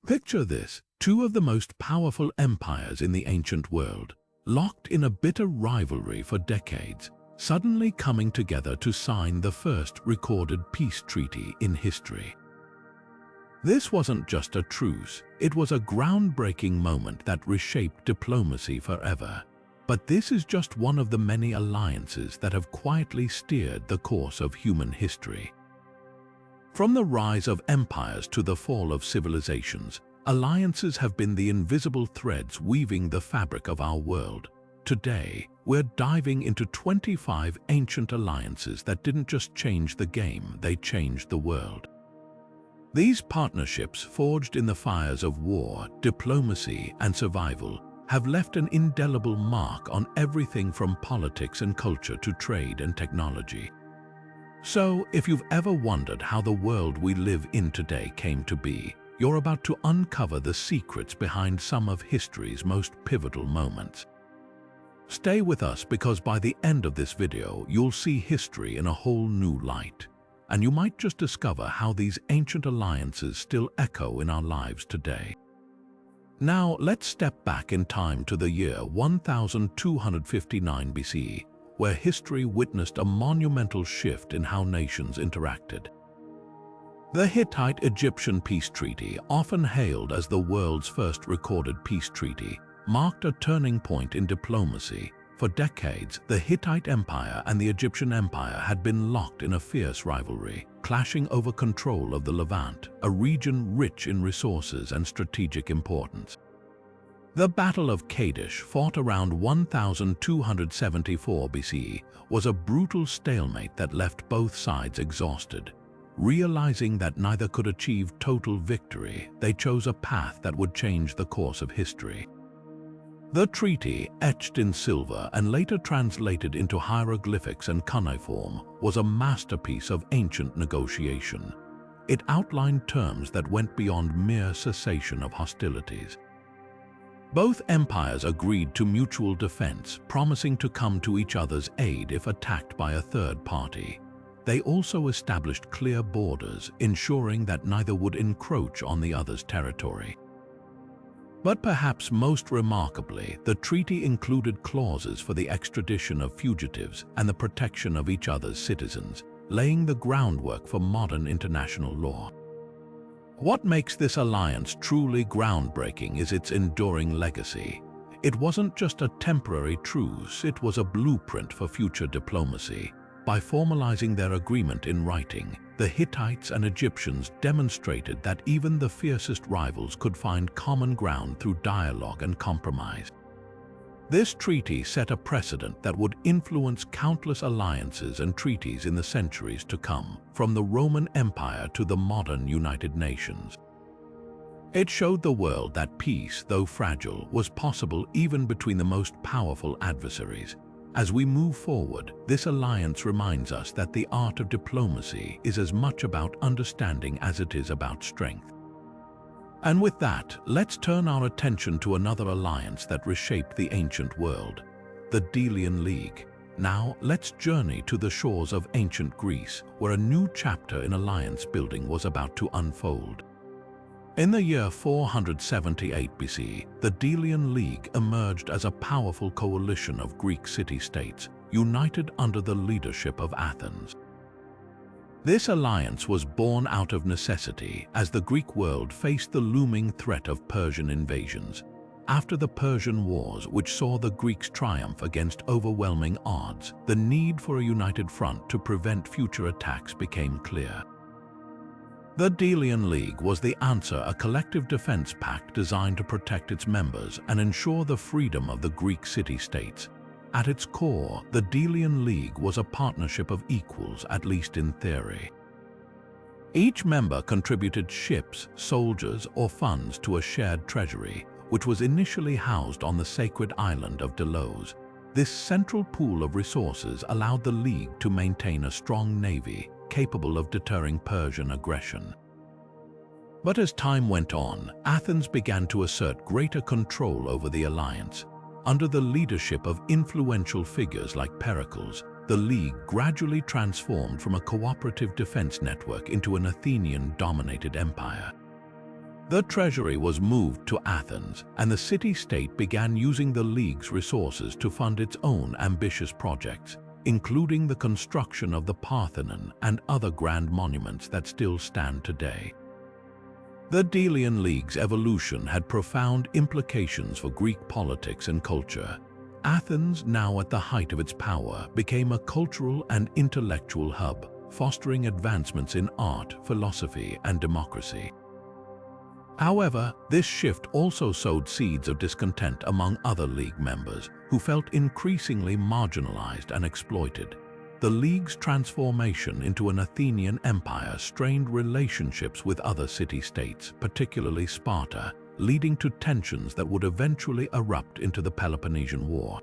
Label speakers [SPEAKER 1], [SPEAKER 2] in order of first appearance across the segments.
[SPEAKER 1] Picture this, two of the most powerful empires in the ancient world, locked in a bitter rivalry for decades, suddenly coming together to sign the first recorded peace treaty in history. This wasn't just a truce, it was a groundbreaking moment that reshaped diplomacy forever. But this is just one of the many alliances that have quietly steered the course of human history. From the rise of empires to the fall of civilizations, alliances have been the invisible threads weaving the fabric of our world. Today, we're diving into 25 ancient alliances that didn't just change the game, they changed the world. These partnerships, forged in the fires of war, diplomacy, and survival, have left an indelible mark on everything from politics and culture to trade and technology. So, if you've ever wondered how the world we live in today came to be, you're about to uncover the secrets behind some of history's most pivotal moments. Stay with us because by the end of this video, you'll see history in a whole new light. And you might just discover how these ancient alliances still echo in our lives today. Now, let's step back in time to the year 1259 BC, where history witnessed a monumental shift in how nations interacted. The Hittite-Egyptian Peace Treaty, often hailed as the world's first recorded peace treaty, marked a turning point in diplomacy. For decades, the Hittite Empire and the Egyptian Empire had been locked in a fierce rivalry, clashing over control of the Levant, a region rich in resources and strategic importance. The Battle of Kadesh, fought around 1274 BC, was a brutal stalemate that left both sides exhausted. Realizing that neither could achieve total victory, they chose a path that would change the course of history. The treaty, etched in silver and later translated into hieroglyphics and cuneiform, was a masterpiece of ancient negotiation. It outlined terms that went beyond mere cessation of hostilities. Both empires agreed to mutual defense, promising to come to each other's aid if attacked by a third party. They also established clear borders, ensuring that neither would encroach on the other's territory. But perhaps most remarkably, the treaty included clauses for the extradition of fugitives and the protection of each other's citizens, laying the groundwork for modern international law. What makes this alliance truly groundbreaking is its enduring legacy. It wasn't just a temporary truce, it was a blueprint for future diplomacy. By formalizing their agreement in writing, the Hittites and Egyptians demonstrated that even the fiercest rivals could find common ground through dialogue and compromise. This treaty set a precedent that would influence countless alliances and treaties in the centuries to come, from the Roman Empire to the modern United Nations. It showed the world that peace, though fragile, was possible even between the most powerful adversaries. As we move forward, this alliance reminds us that the art of diplomacy is as much about understanding as it is about strength. And with that, let's turn our attention to another alliance that reshaped the ancient world, the Delian League. Now, let's journey to the shores of ancient Greece, where a new chapter in alliance building was about to unfold. In the year 478 BC, the Delian League emerged as a powerful coalition of Greek city-states, united under the leadership of Athens. This alliance was born out of necessity as the Greek world faced the looming threat of Persian invasions. After the Persian Wars, which saw the Greeks triumph against overwhelming odds, the need for a united front to prevent future attacks became clear. The Delian League was the answer, a collective defense pact designed to protect its members and ensure the freedom of the Greek city-states. At its core, the Delian League was a partnership of equals, at least in theory. Each member contributed ships, soldiers, or funds to a shared treasury, which was initially housed on the sacred island of Delos. This central pool of resources allowed the League to maintain a strong navy, capable of deterring Persian aggression. But as time went on, Athens began to assert greater control over the alliance. Under the leadership of influential figures like Pericles, the League gradually transformed from a cooperative defense network into an Athenian-dominated empire. The treasury was moved to Athens, and the city-state began using the League's resources to fund its own ambitious projects, including the construction of the Parthenon and other grand monuments that still stand today. The Delian League's evolution had profound implications for Greek politics and culture. Athens, now at the height of its power, became a cultural and intellectual hub, fostering advancements in art, philosophy, and democracy. However, this shift also sowed seeds of discontent among other League members, who felt increasingly marginalized and exploited. The League's transformation into an Athenian empire strained relationships with other city-states, particularly Sparta, leading to tensions that would eventually erupt into the Peloponnesian War.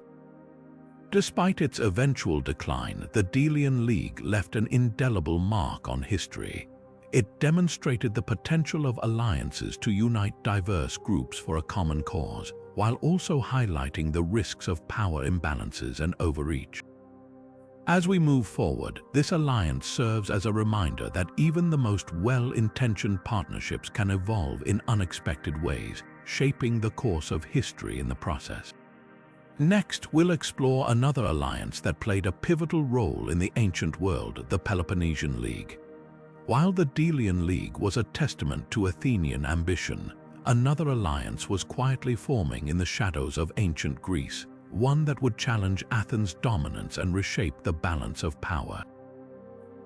[SPEAKER 1] Despite its eventual decline, the Delian League left an indelible mark on history. It demonstrated the potential of alliances to unite diverse groups for a common cause, while also highlighting the risks of power imbalances and overreach. As we move forward, this alliance serves as a reminder that even the most well-intentioned partnerships can evolve in unexpected ways, shaping the course of history in the process. Next, we'll explore another alliance that played a pivotal role in the ancient world, the Peloponnesian League. While the Delian League was a testament to Athenian ambition, another alliance was quietly forming in the shadows of ancient Greece, one that would challenge Athens' dominance and reshape the balance of power.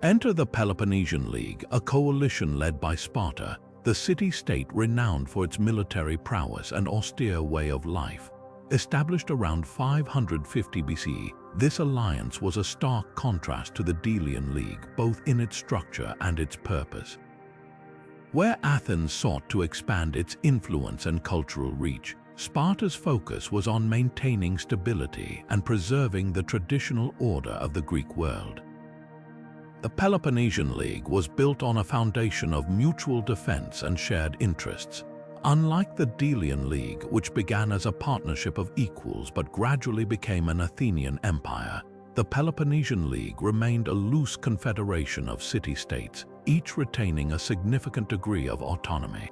[SPEAKER 1] Enter the Peloponnesian League, a coalition led by Sparta, the city-state renowned for its military prowess and austere way of life. Established around 550 BC, this alliance was a stark contrast to the Delian League, both in its structure and its purpose. Where Athens sought to expand its influence and cultural reach, Sparta's focus was on maintaining stability and preserving the traditional order of the Greek world. The Peloponnesian League was built on a foundation of mutual defense and shared interests. Unlike the Delian League, which began as a partnership of equals but gradually became an Athenian empire, the Peloponnesian League remained a loose confederation of city-states, each retaining a significant degree of autonomy.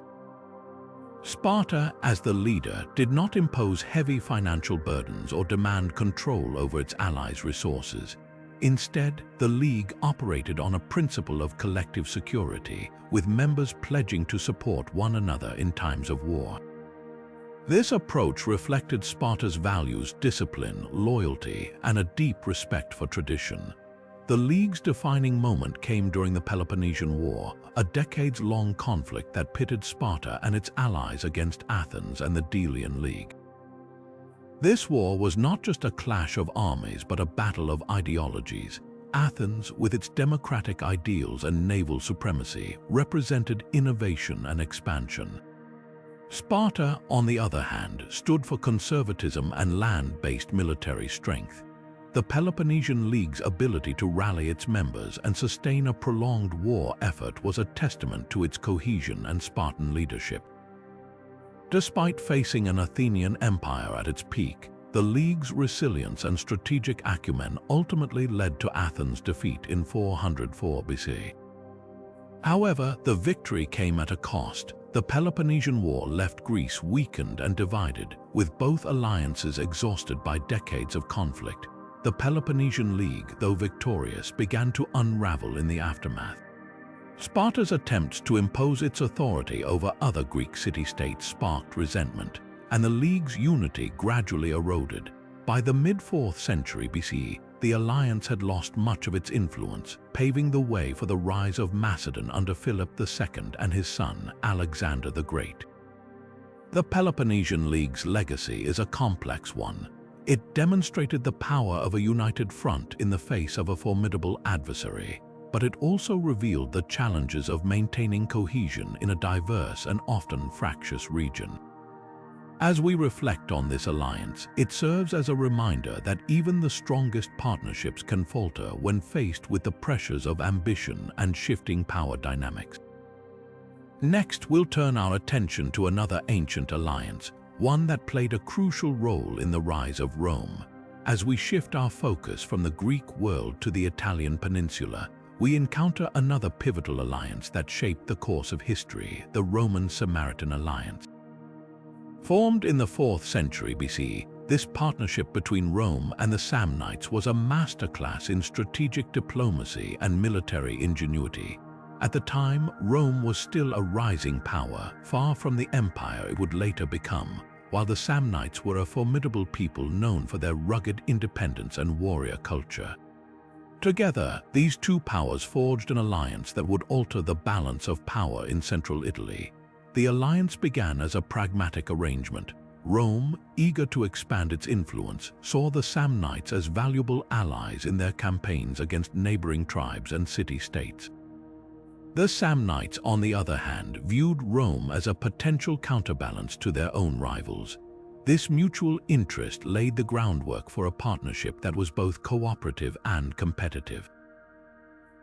[SPEAKER 1] Sparta, as the leader, did not impose heavy financial burdens or demand control over its allies' resources. Instead, the League operated on a principle of collective security, with members pledging to support one another in times of war. This approach reflected Sparta's values, discipline, loyalty, and a deep respect for tradition. The League's defining moment came during the Peloponnesian War, a decades-long conflict that pitted Sparta and its allies against Athens and the Delian League. This war was not just a clash of armies but a battle of ideologies. Athens, with its democratic ideals and naval supremacy, represented innovation and expansion. Sparta, on the other hand, stood for conservatism and land-based military strength. The Peloponnesian League's ability to rally its members and sustain a prolonged war effort was a testament to its cohesion and Spartan leadership. Despite facing an Athenian empire at its peak, the League's resilience and strategic acumen ultimately led to Athens' defeat in 404 BC. However, the victory came at a cost. The Peloponnesian War left Greece weakened and divided, with both alliances exhausted by decades of conflict. The Peloponnesian League, though victorious, began to unravel in the aftermath. Sparta's attempts to impose its authority over other Greek city-states sparked resentment, and the League's unity gradually eroded. By the mid-4th century BC, the alliance had lost much of its influence, paving the way for the rise of Macedon under Philip II and his son, Alexander the Great. The Peloponnesian League's legacy is a complex one. It demonstrated the power of a united front in the face of a formidable adversary, but it also revealed the challenges of maintaining cohesion in a diverse and often fractious region. As we reflect on this alliance, it serves as a reminder that even the strongest partnerships can falter when faced with the pressures of ambition and shifting power dynamics. Next, we'll turn our attention to another ancient alliance, one that played a crucial role in the rise of Rome. As we shift our focus from the Greek world to the Italian peninsula, we encounter another pivotal alliance that shaped the course of history, the Roman-Samnite alliance. Formed in the 4th century BC, this partnership between Rome and the Samnites was a masterclass in strategic diplomacy and military ingenuity. At the time, Rome was still a rising power, far from the empire it would later become, while the Samnites were a formidable people known for their rugged independence and warrior culture. Together, these two powers forged an alliance that would alter the balance of power in central Italy. The alliance began as a pragmatic arrangement. Rome, eager to expand its influence, saw the Samnites as valuable allies in their campaigns against neighboring tribes and city-states. The Samnites, on the other hand, viewed Rome as a potential counterbalance to their own rivals. This mutual interest laid the groundwork for a partnership that was both cooperative and competitive.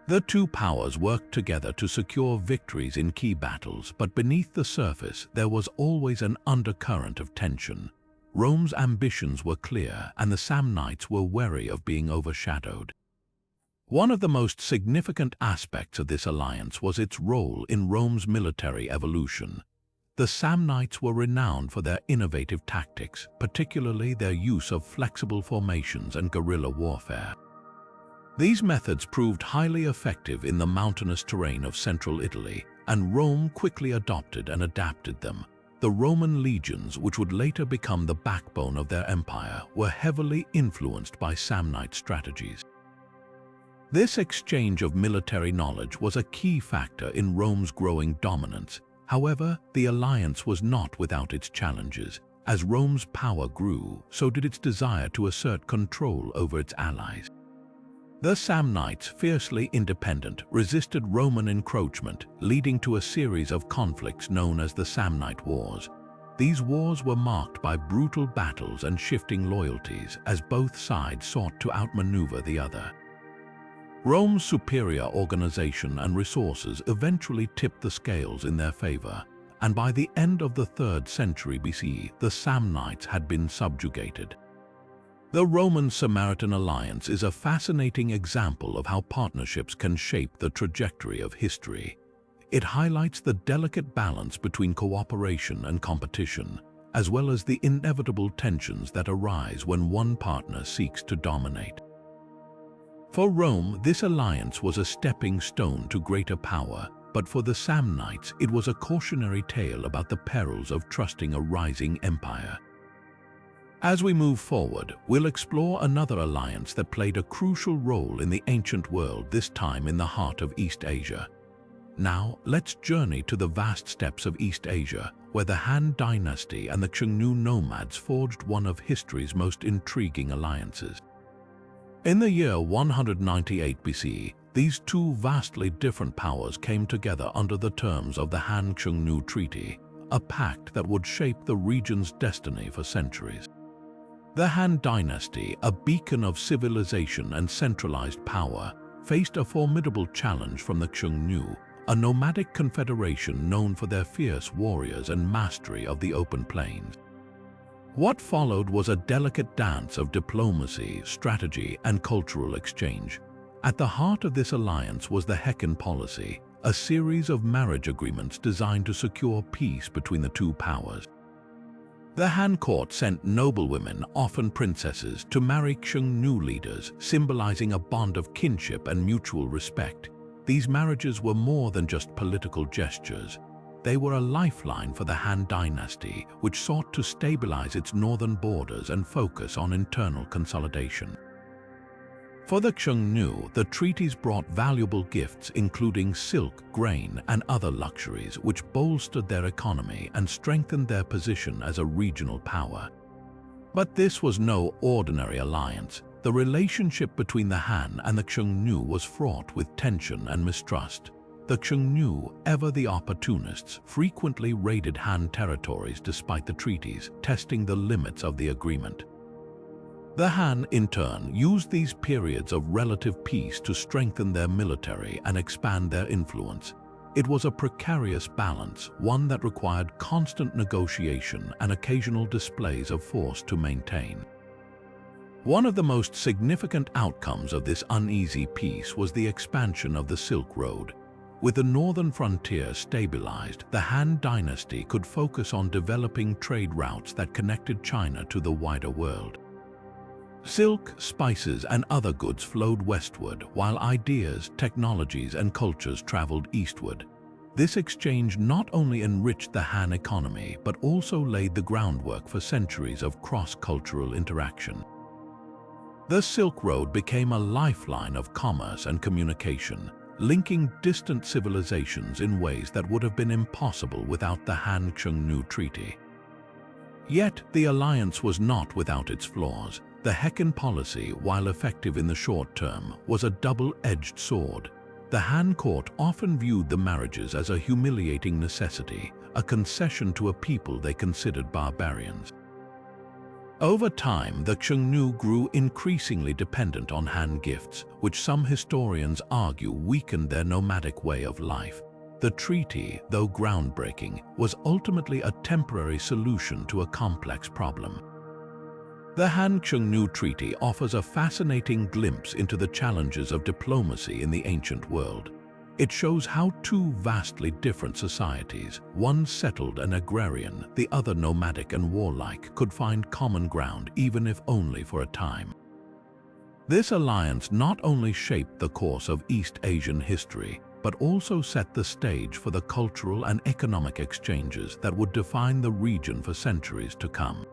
[SPEAKER 1] The two powers worked together to secure victories in key battles, but beneath the surface there was always an undercurrent of tension. Rome's ambitions were clear, and the Samnites were wary of being overshadowed. One of the most significant aspects of this alliance was its role in Rome's military evolution. The Samnites were renowned for their innovative tactics, particularly their use of flexible formations and guerrilla warfare. These methods proved highly effective in the mountainous terrain of central Italy, and Rome quickly adopted and adapted them. The Roman legions, which would later become the backbone of their empire, were heavily influenced by Samnite strategies. This exchange of military knowledge was a key factor in Rome's growing dominance. However, the alliance was not without its challenges. As Rome's power grew, so did its desire to assert control over its allies. The Samnites, fiercely independent, resisted Roman encroachment, leading to a series of conflicts known as the Samnite Wars. These wars were marked by brutal battles and shifting loyalties, as both sides sought to outmaneuver the other. Rome's superior organization and resources eventually tipped the scales in their favor, and by the end of the 3rd century BC, the Samnites had been subjugated. The Roman-Samnite alliance is a fascinating example of how partnerships can shape the trajectory of history. It highlights the delicate balance between cooperation and competition, as well as the inevitable tensions that arise when one partner seeks to dominate. For Rome, this alliance was a stepping stone to greater power, but for the Samnites, it was a cautionary tale about the perils of trusting a rising empire. As we move forward, we'll explore another alliance that played a crucial role in the ancient world, this time in the heart of East Asia. Now, let's journey to the vast steppes of East Asia, where the Han dynasty and the Xiongnu nomads forged one of history's most intriguing alliances. In the year 198 BC, these two vastly different powers came together under the terms of the Han-Xiongnu Treaty, a pact that would shape the region's destiny for centuries. The Han dynasty, a beacon of civilization and centralized power, faced a formidable challenge from the Xiongnu, a nomadic confederation known for their fierce warriors and mastery of the open plains. What followed was a delicate dance of diplomacy, strategy, and cultural exchange. At the heart of this alliance was the Hecan policy, a series of marriage agreements designed to secure peace between the two powers. The Han court sent noblewomen, often princesses, to marry Xiongnu leaders, symbolizing a bond of kinship and mutual respect. These marriages were more than just political gestures. They were a lifeline for the Han dynasty, which sought to stabilize its northern borders and focus on internal consolidation. For the Xiongnu, the treaties brought valuable gifts including silk, grain, and other luxuries, which bolstered their economy and strengthened their position as a regional power. But this was no ordinary alliance. The relationship between the Han and the Xiongnu was fraught with tension and mistrust. The Xiongnu, ever the opportunists, frequently raided Han territories despite the treaties, testing the limits of the agreement. The Han, in turn, used these periods of relative peace to strengthen their military and expand their influence. It was a precarious balance, one that required constant negotiation and occasional displays of force to maintain. One of the most significant outcomes of this uneasy peace was the expansion of the Silk Road. With the northern frontier stabilized, the Han dynasty could focus on developing trade routes that connected China to the wider world. Silk, spices, and other goods flowed westward, while ideas, technologies, and cultures traveled eastward. This exchange not only enriched the Han economy, but also laid the groundwork for centuries of cross-cultural interaction. The Silk Road became a lifeline of commerce and communication, linking distant civilizations in ways that would have been impossible without the Han-Xiongnu Treaty. Yet, the alliance was not without its flaws. The Hekin policy, while effective in the short term, was a double-edged sword. The Han court often viewed the marriages as a humiliating necessity, a concession to a people they considered barbarians. Over time, the Xiongnu grew increasingly dependent on Han gifts, which some historians argue weakened their nomadic way of life. The treaty, though groundbreaking, was ultimately a temporary solution to a complex problem. The Han-Xiongnu Treaty offers a fascinating glimpse into the challenges of diplomacy in the ancient world. It shows how two vastly different societies, one settled and agrarian, the other nomadic and warlike, could find common ground even if only for a time. This alliance not only shaped the course of East Asian history, but also set the stage for the cultural and economic exchanges that would define the region for centuries to come.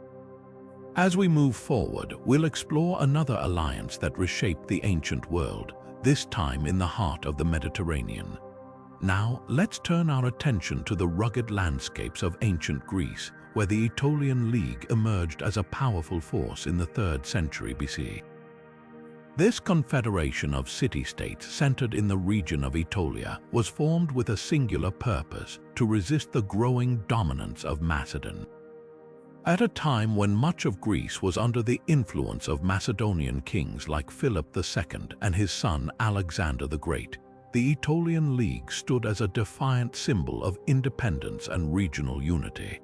[SPEAKER 1] As we move forward, we'll explore another alliance that reshaped the ancient world, this time in the heart of the Mediterranean. Now, let's turn our attention to the rugged landscapes of ancient Greece, where the Aetolian League emerged as a powerful force in the 3rd century BC. This confederation of city-states centered in the region of Aetolia was formed with a singular purpose: to resist the growing dominance of Macedon. At a time when much of Greece was under the influence of Macedonian kings like Philip II and his son Alexander the Great, the Aetolian League stood as a defiant symbol of independence and regional unity.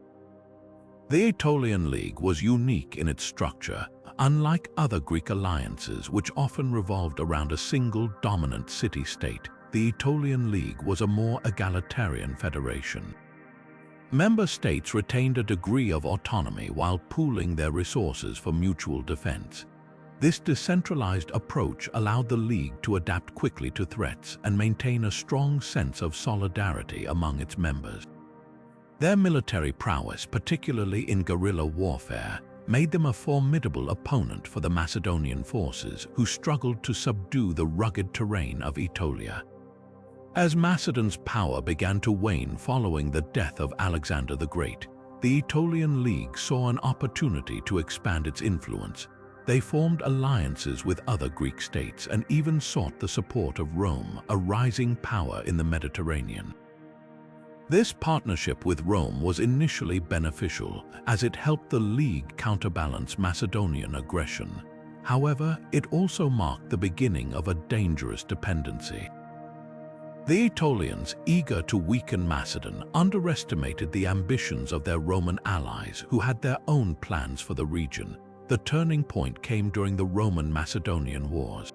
[SPEAKER 1] The Aetolian League was unique in its structure. Unlike other Greek alliances, which often revolved around a single dominant city-state, the Aetolian League was a more egalitarian federation. Member states retained a degree of autonomy while pooling their resources for mutual defense. This decentralized approach allowed the League to adapt quickly to threats and maintain a strong sense of solidarity among its members. Their military prowess, particularly in guerrilla warfare, made them a formidable opponent for the Macedonian forces, who struggled to subdue the rugged terrain of Aetolia. As Macedon's power began to wane following the death of Alexander the Great, the Aetolian League saw an opportunity to expand its influence. They formed alliances with other Greek states and even sought the support of Rome, a rising power in the Mediterranean. This partnership with Rome was initially beneficial, as it helped the League counterbalance Macedonian aggression. However, it also marked the beginning of a dangerous dependency. The Aetolians, eager to weaken Macedon, underestimated the ambitions of their Roman allies, who had their own plans for the region. The turning point came during the Roman-Macedonian Wars.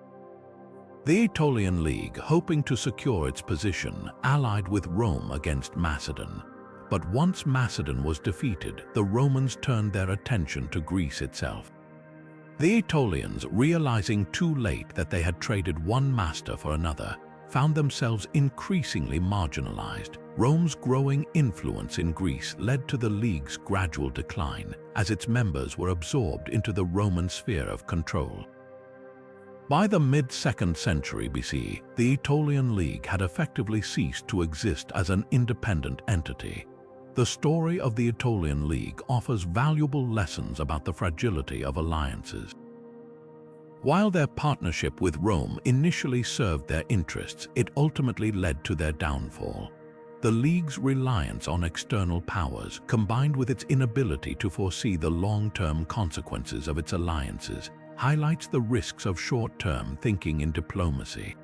[SPEAKER 1] The Aetolian League, hoping to secure its position, allied with Rome against Macedon. But once Macedon was defeated, the Romans turned their attention to Greece itself. The Aetolians, realizing too late that they had traded one master for another, found themselves increasingly marginalized. Rome's growing influence in Greece led to the League's gradual decline, as its members were absorbed into the Roman sphere of control. By the mid-2nd century BC, the Aetolian League had effectively ceased to exist as an independent entity. The story of the Aetolian League offers valuable lessons about the fragility of alliances. While their partnership with Rome initially served their interests, it ultimately led to their downfall. The League's reliance on external powers, combined with its inability to foresee the long-term consequences of its alliances, highlights the risks of short-term thinking in diplomacy.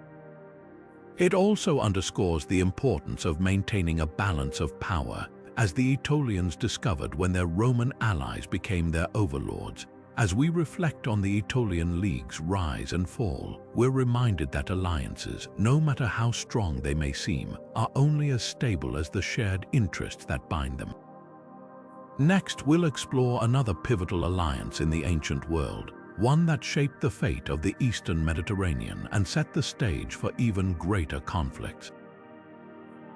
[SPEAKER 1] It also underscores the importance of maintaining a balance of power, as the Aetolians discovered when their Roman allies became their overlords. As we reflect on the Aetolian League's rise and fall, we're reminded that alliances, no matter how strong they may seem, are only as stable as the shared interests that bind them. Next, we'll explore another pivotal alliance in the ancient world, one that shaped the fate of the Eastern Mediterranean and set the stage for even greater conflicts.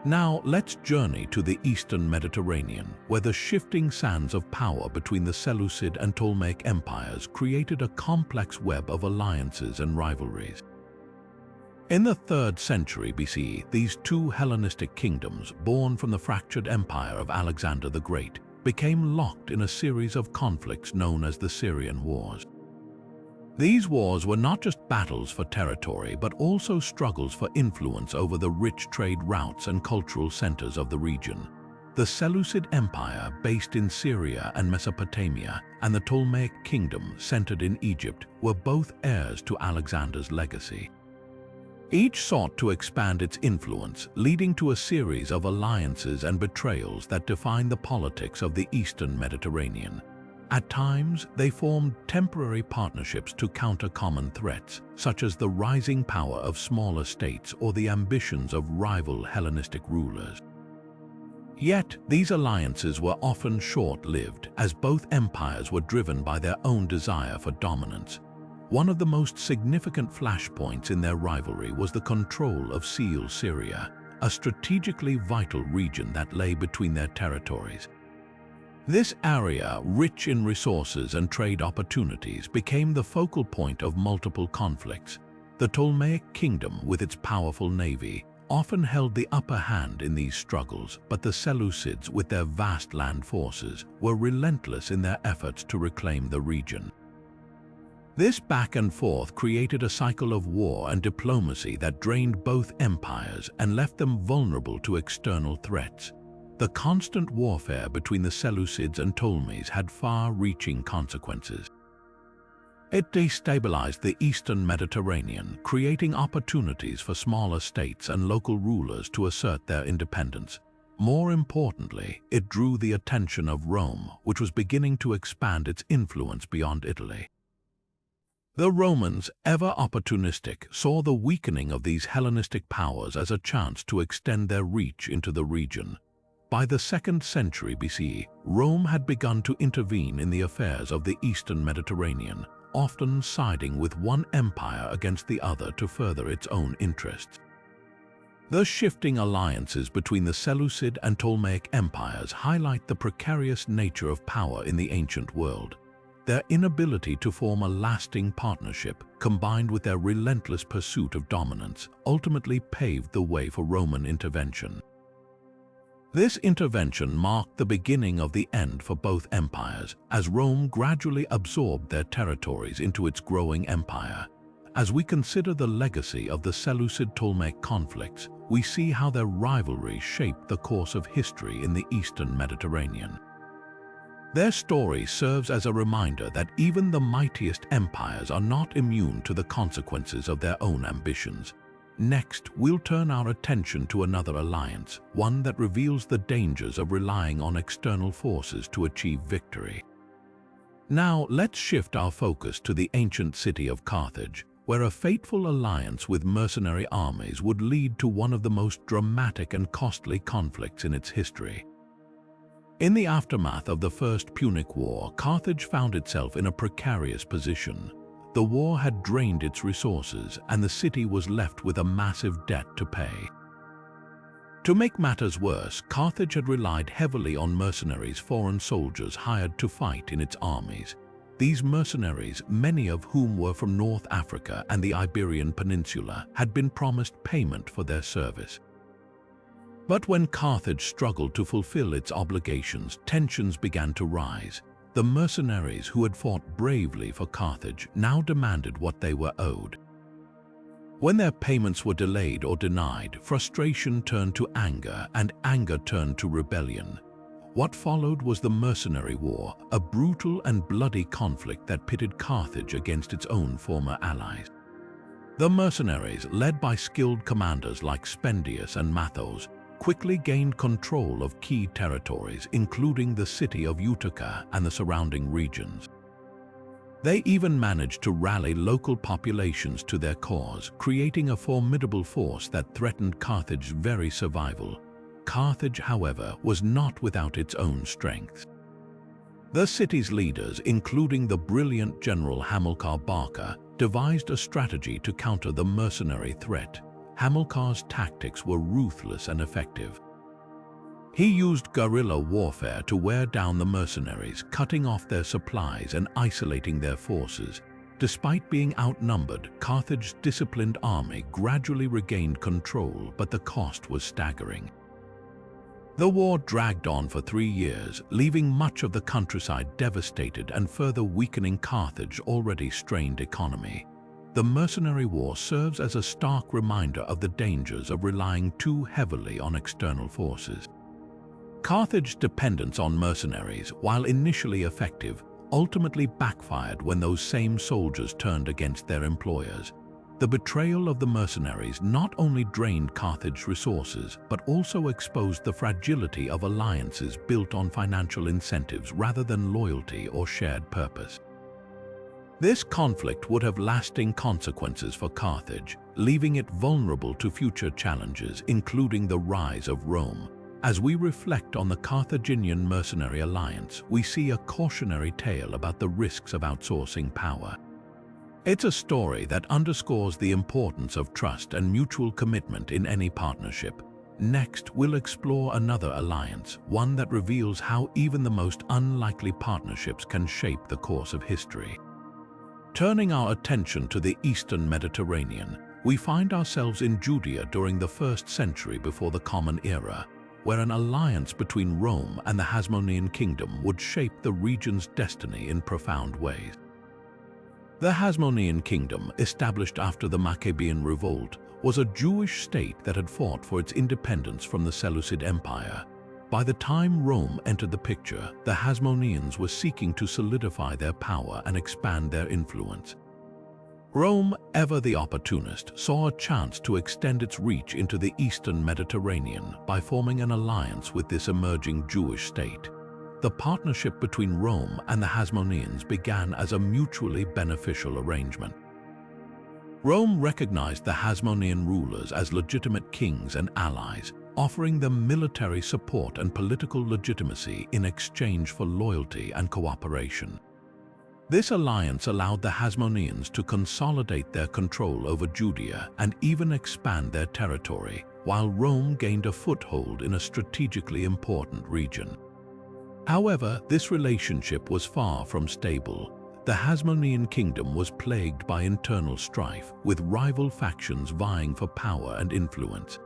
[SPEAKER 1] Now, let's journey to the Eastern Mediterranean, where the shifting sands of power between the Seleucid and Ptolemaic empires created a complex web of alliances and rivalries. In the 3rd century BCE, these two Hellenistic kingdoms, born from the fractured empire of Alexander the Great, became locked in a series of conflicts known as the Syrian Wars. These wars were not just battles for territory, but also struggles for influence over the rich trade routes and cultural centers of the region. The Seleucid Empire, based in Syria and Mesopotamia, and the Ptolemaic Kingdom, centered in Egypt, were both heirs to Alexander's legacy. Each sought to expand its influence, leading to a series of alliances and betrayals that defined the politics of the Eastern Mediterranean. At times, they formed temporary partnerships to counter common threats, such as the rising power of smaller states or the ambitions of rival Hellenistic rulers. Yet, these alliances were often short-lived, as both empires were driven by their own desire for dominance. One of the most significant flashpoints in their rivalry was the control of Syria, a strategically vital region that lay between their territories. This area, rich in resources and trade opportunities, became the focal point of multiple conflicts. The Ptolemaic kingdom, with its powerful navy, often held the upper hand in these struggles, but the Seleucids, with their vast land forces, were relentless in their efforts to reclaim the region. This back and forth created a cycle of war and diplomacy that drained both empires and left them vulnerable to external threats. The constant warfare between the Seleucids and Ptolemies had far-reaching consequences. It destabilized the Eastern Mediterranean, creating opportunities for smaller states and local rulers to assert their independence. More importantly, it drew the attention of Rome, which was beginning to expand its influence beyond Italy. The Romans, ever opportunistic, saw the weakening of these Hellenistic powers as a chance to extend their reach into the region. By the 2nd century BCE, Rome had begun to intervene in the affairs of the Eastern Mediterranean, often siding with one empire against the other to further its own interests. The shifting alliances between the Seleucid and Ptolemaic empires highlight the precarious nature of power in the ancient world. Their inability to form a lasting partnership, combined with their relentless pursuit of dominance, ultimately paved the way for Roman intervention. This intervention marked the beginning of the end for both empires, as Rome gradually absorbed their territories into its growing empire. As we consider the legacy of the Seleucid-Ptolemaic conflicts, we see how their rivalry shaped the course of history in the Eastern Mediterranean. Their story serves as a reminder that even the mightiest empires are not immune to the consequences of their own ambitions. Next, we'll turn our attention to another alliance, one that reveals the dangers of relying on external forces to achieve victory. Now, let's shift our focus to the ancient city of Carthage, where a fateful alliance with mercenary armies would lead to one of the most dramatic and costly conflicts in its history. In the aftermath of the First Punic War, Carthage found itself in a precarious position. The war had drained its resources, and the city was left with a massive debt to pay. To make matters worse, Carthage had relied heavily on mercenaries, foreign soldiers hired to fight in its armies. These mercenaries, many of whom were from North Africa and the Iberian Peninsula, had been promised payment for their service. But when Carthage struggled to fulfill its obligations, tensions began to rise. The mercenaries who had fought bravely for Carthage now demanded what they were owed. When their payments were delayed or denied, frustration turned to anger, and anger turned to rebellion. What followed was the Mercenary War, a brutal and bloody conflict that pitted Carthage against its own former allies. The mercenaries, led by skilled commanders like Spendius and Mathos, quickly gained control of key territories, including the city of Utica and the surrounding regions. They even managed to rally local populations to their cause, creating a formidable force that threatened Carthage's very survival. Carthage, however, was not without its own strengths. The city's leaders, including the brilliant general Hamilcar Barca, devised a strategy to counter the mercenary threat. Hamilcar's tactics were ruthless and effective. He used guerrilla warfare to wear down the mercenaries, cutting off their supplies and isolating their forces. Despite being outnumbered, Carthage's disciplined army gradually regained control, but the cost was staggering. The war dragged on for 3 years, leaving much of the countryside devastated and further weakening Carthage's already strained economy. The mercenary war serves as a stark reminder of the dangers of relying too heavily on external forces. Carthage's dependence on mercenaries, while initially effective, ultimately backfired when those same soldiers turned against their employers. The betrayal of the mercenaries not only drained Carthage's resources, but also exposed the fragility of alliances built on financial incentives rather than loyalty or shared purpose. This conflict would have lasting consequences for Carthage, leaving it vulnerable to future challenges, including the rise of Rome. As we reflect on the Carthaginian mercenary alliance, we see a cautionary tale about the risks of outsourcing power. It's a story that underscores the importance of trust and mutual commitment in any partnership. Next, we'll explore another alliance, one that reveals how even the most unlikely partnerships can shape the course of history. Turning our attention to the Eastern Mediterranean, we find ourselves in Judea during the 1st century before the Common Era, where an alliance between Rome and the Hasmonean kingdom would shape the region's destiny in profound ways. The Hasmonean kingdom, established after the Maccabean revolt, was a Jewish state that had fought for its independence from the Seleucid Empire. By the time Rome entered the picture, the Hasmoneans were seeking to solidify their power and expand their influence. Rome, ever the opportunist, saw a chance to extend its reach into the Eastern Mediterranean by forming an alliance with this emerging Jewish state. The partnership between Rome and the Hasmoneans began as a mutually beneficial arrangement. Rome recognized the Hasmonean rulers as legitimate kings and allies, offering them military support and political legitimacy in exchange for loyalty and cooperation. This alliance allowed the Hasmoneans to consolidate their control over Judea and even expand their territory, while Rome gained a foothold in a strategically important region. However, this relationship was far from stable. The Hasmonean kingdom was plagued by internal strife, with rival factions vying for power and influence.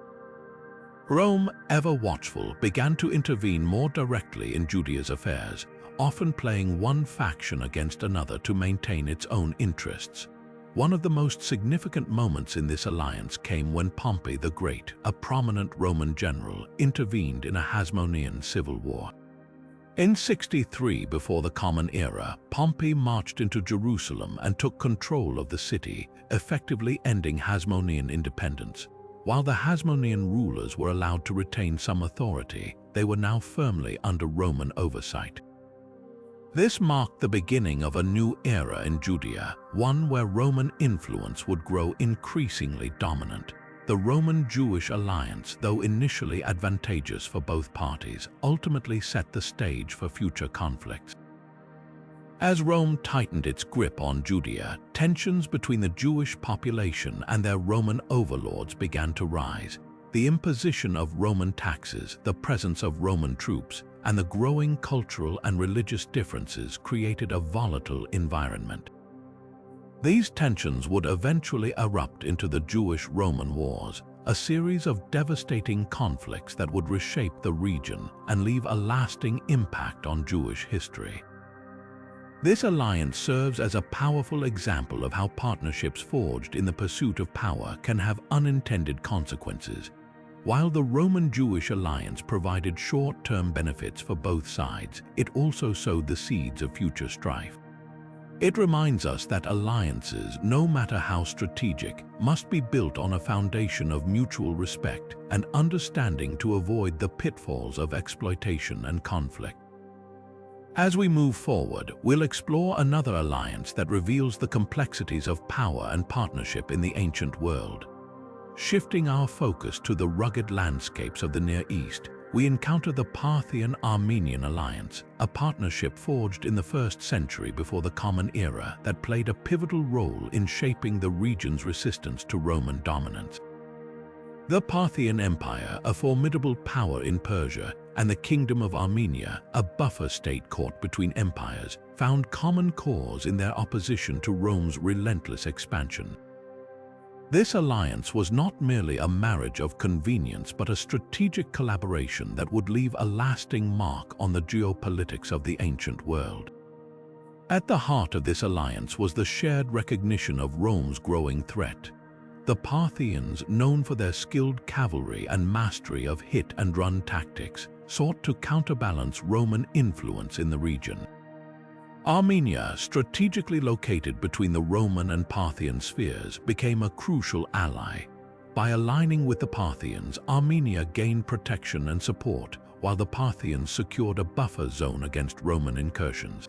[SPEAKER 1] Rome, ever watchful, began to intervene more directly in Judea's affairs, often playing one faction against another to maintain its own interests. One of the most significant moments in this alliance came when Pompey the Great, a prominent Roman general, intervened in a Hasmonean civil war. In 63 before the Common Era, Pompey marched into Jerusalem and took control of the city, effectively ending Hasmonean independence. While the Hasmonean rulers were allowed to retain some authority, they were now firmly under Roman oversight. This marked the beginning of a new era in Judea, one where Roman influence would grow increasingly dominant. The Roman-Jewish alliance, though initially advantageous for both parties, ultimately set the stage for future conflicts. As Rome tightened its grip on Judea, tensions between the Jewish population and their Roman overlords began to rise. The imposition of Roman taxes, the presence of Roman troops, and the growing cultural and religious differences created a volatile environment. These tensions would eventually erupt into the Jewish-Roman Wars, a series of devastating conflicts that would reshape the region and leave a lasting impact on Jewish history. This alliance serves as a powerful example of how partnerships forged in the pursuit of power can have unintended consequences. While the Roman-Jewish alliance provided short-term benefits for both sides, it also sowed the seeds of future strife. It reminds us that alliances, no matter how strategic, must be built on a foundation of mutual respect and understanding to avoid the pitfalls of exploitation and conflict. As we move forward, we'll explore another alliance that reveals the complexities of power and partnership in the ancient world. Shifting our focus to the rugged landscapes of the Near East, we encounter the Parthian-Armenian alliance, a partnership forged in the 1st century before the Common Era that played a pivotal role in shaping the region's resistance to Roman dominance. The Parthian Empire, a formidable power in Persia, and the Kingdom of Armenia, a buffer state caught between empires, found common cause in their opposition to Rome's relentless expansion. This alliance was not merely a marriage of convenience but a strategic collaboration that would leave a lasting mark on the geopolitics of the ancient world. At the heart of this alliance was the shared recognition of Rome's growing threat. The Parthians, known for their skilled cavalry and mastery of hit-and-run tactics, sought to counterbalance Roman influence in the region. Armenia, strategically located between the Roman and Parthian spheres, became a crucial ally. By aligning with the Parthians, Armenia gained protection and support, while the Parthians secured a buffer zone against Roman incursions.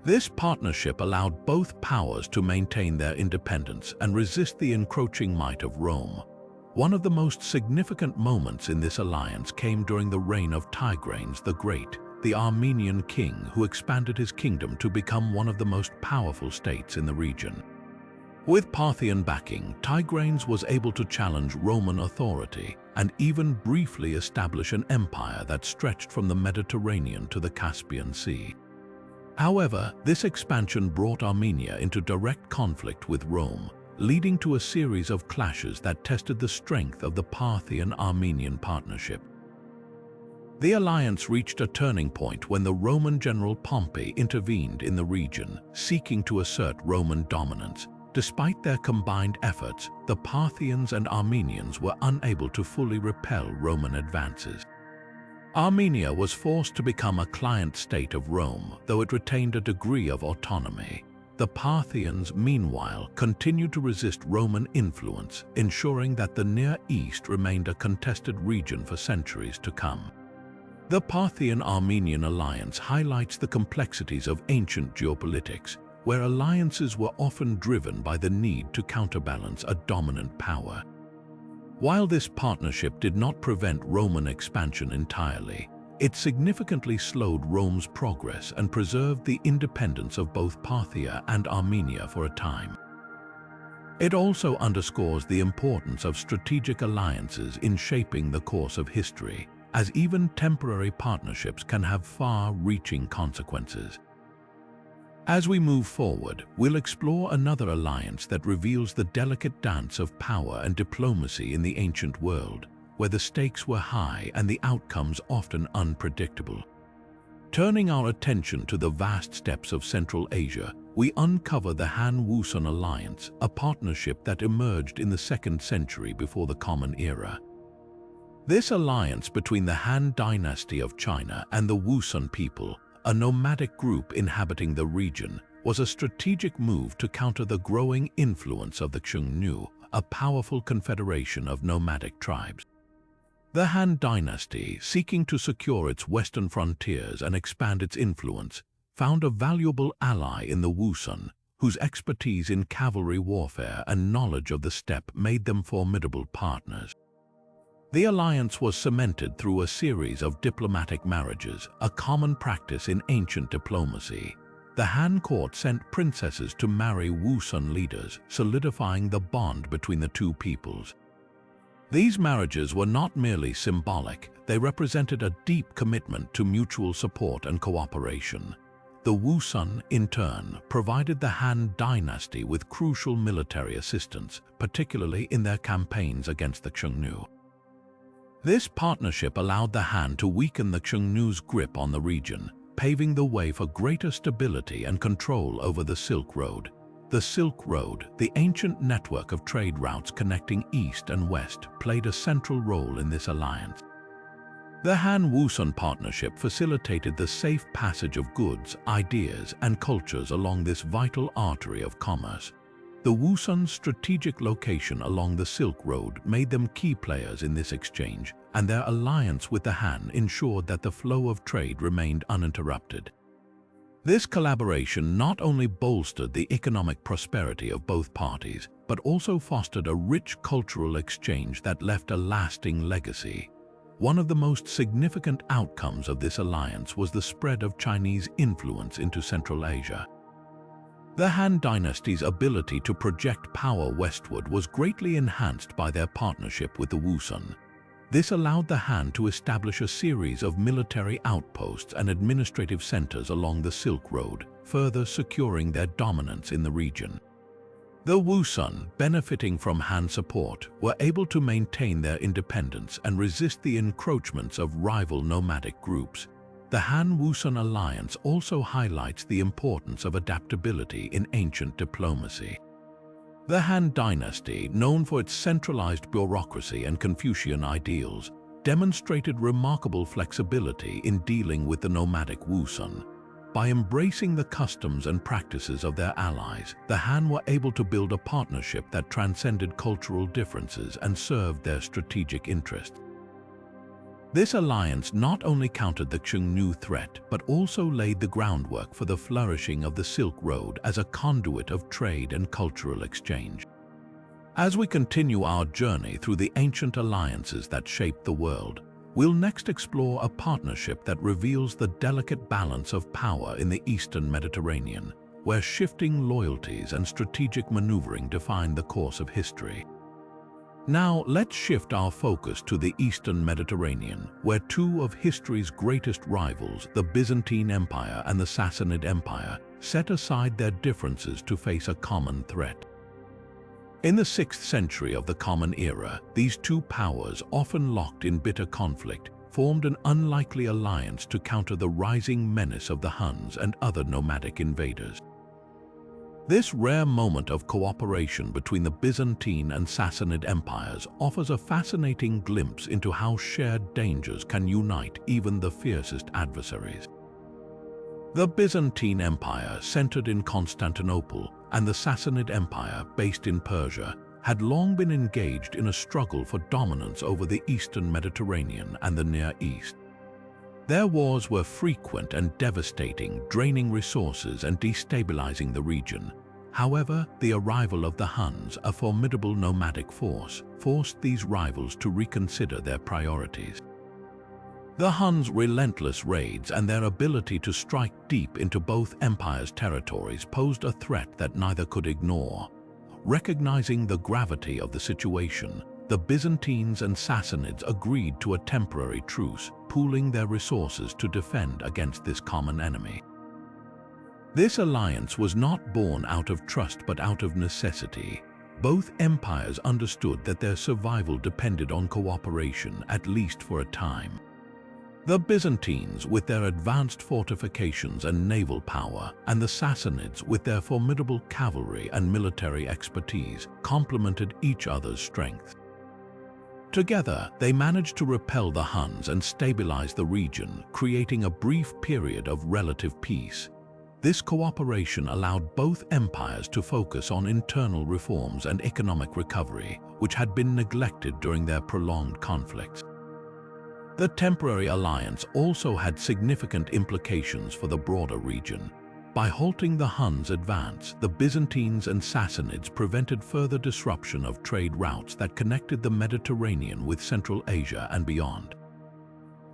[SPEAKER 1] This partnership allowed both powers to maintain their independence and resist the encroaching might of Rome. One of the most significant moments in this alliance came during the reign of Tigranes the Great, the Armenian king who expanded his kingdom to become one of the most powerful states in the region. With Parthian backing, Tigranes was able to challenge Roman authority and even briefly establish an empire that stretched from the Mediterranean to the Caspian Sea. However, this expansion brought Armenia into direct conflict with Rome, leading to a series of clashes that tested the strength of the Parthian-Armenian partnership. The alliance reached a turning point when the Roman general Pompey intervened in the region, seeking to assert Roman dominance. Despite their combined efforts, the Parthians and Armenians were unable to fully repel Roman advances. Armenia was forced to become a client state of Rome, though it retained a degree of autonomy. The Parthians, meanwhile, continued to resist Roman influence, ensuring that the Near East remained a contested region for centuries to come. The Parthian-Armenian alliance highlights the complexities of ancient geopolitics, where alliances were often driven by the need to counterbalance a dominant power. While this partnership did not prevent Roman expansion entirely, it significantly slowed Rome's progress and preserved the independence of both Parthia and Armenia for a time. It also underscores the importance of strategic alliances in shaping the course of history, as even temporary partnerships can have far-reaching consequences. As we move forward, we'll explore another alliance that reveals the delicate dance of power and diplomacy in the ancient world, where the stakes were high and the outcomes often unpredictable. Turning our attention to the vast steppes of Central Asia, we uncover the Han-Wusun alliance, a partnership that emerged in the 2nd century before the Common Era. This alliance between the Han dynasty of China and the Wusun people, a nomadic group inhabiting the region, was a strategic move to counter the growing influence of the Xiongnu, a powerful confederation of nomadic tribes. The Han dynasty, seeking to secure its western frontiers and expand its influence, found a valuable ally in the Wusun, whose expertise in cavalry warfare and knowledge of the steppe made them formidable partners. The alliance was cemented through a series of diplomatic marriages, a common practice in ancient diplomacy. The Han court sent princesses to marry Wusun leaders, solidifying the bond between the two peoples. These marriages were not merely symbolic, they represented a deep commitment to mutual support and cooperation. The Wusun, in turn, provided the Han dynasty with crucial military assistance, particularly in their campaigns against the Xiongnu. This partnership allowed the Han to weaken the Xiongnu's grip on the region, paving the way for greater stability and control over the Silk Road. The Silk Road, the ancient network of trade routes connecting east and west, played a central role in this alliance. The Han-Wusun partnership facilitated the safe passage of goods, ideas, and cultures along this vital artery of commerce. The The Wusun's strategic location along the Silk Road made them key players in this exchange, and their alliance with the Han ensured that the flow of trade remained uninterrupted. This collaboration not only bolstered the economic prosperity of both parties, but also fostered a rich cultural exchange that left a lasting legacy. One of the most significant outcomes of this alliance was the spread of Chinese influence into Central Asia. The Han dynasty's ability to project power westward was greatly enhanced by their partnership with the Wusun. This allowed the Han to establish a series of military outposts and administrative centers along the Silk Road, further securing their dominance in the region. The Wusun, benefiting from Han support, were able to maintain their independence and resist the encroachments of rival nomadic groups. The Han-Wusun alliance also highlights the importance of adaptability in ancient diplomacy. The Han dynasty, known for its centralized bureaucracy and Confucian ideals, demonstrated remarkable flexibility in dealing with the nomadic Wusun. By embracing the customs and practices of their allies, the Han were able to build a partnership that transcended cultural differences and served their strategic interests. This alliance not only countered the Xiongnu threat, but also laid the groundwork for the flourishing of the Silk Road as a conduit of trade and cultural exchange. As we continue our journey through the ancient alliances that shaped the world, we'll next explore a partnership that reveals the delicate balance of power in the Eastern Mediterranean, where shifting loyalties and strategic maneuvering define the course of history. Now, let's shift our focus to the Eastern Mediterranean, where two of history's greatest rivals, the Byzantine Empire and the Sassanid Empire, set aside their differences to face a common threat. In the 6th century of the Common Era, these two powers, often locked in bitter conflict, formed an unlikely alliance to counter the rising menace of the Huns and other nomadic invaders. This rare moment of cooperation between the Byzantine and Sassanid empires offers a fascinating glimpse into how shared dangers can unite even the fiercest adversaries. The Byzantine Empire, centered in Constantinople, and the Sassanid Empire, based in Persia, had long been engaged in a struggle for dominance over the Eastern Mediterranean and the Near East. Their wars were frequent and devastating, draining resources and destabilizing the region. However, the arrival of the Huns, a formidable nomadic force, forced these rivals to reconsider their priorities. The Huns' relentless raids and their ability to strike deep into both empires' territories posed a threat that neither could ignore. Recognizing the gravity of the situation, the Byzantines and Sassanids agreed to a temporary truce, pooling their resources to defend against this common enemy. This alliance was not born out of trust but out of necessity. Both empires understood that their survival depended on cooperation, at least for a time. The Byzantines, with their advanced fortifications and naval power, and the Sassanids, with their formidable cavalry and military expertise, complemented each other's strengths. Together, they managed to repel the Huns and stabilize the region, creating a brief period of relative peace. This cooperation allowed both empires to focus on internal reforms and economic recovery, which had been neglected during their prolonged conflicts. The temporary alliance also had significant implications for the broader region. By halting the Huns' advance, the Byzantines and Sassanids prevented further disruption of trade routes that connected the Mediterranean with Central Asia and beyond.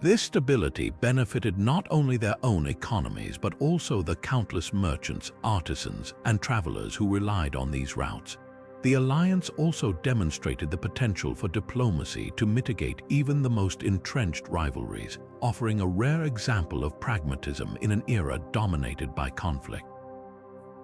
[SPEAKER 1] This stability benefited not only their own economies but also the countless merchants, artisans, and travelers who relied on these routes. The alliance also demonstrated the potential for diplomacy to mitigate even the most entrenched rivalries, offering a rare example of pragmatism in an era dominated by conflict.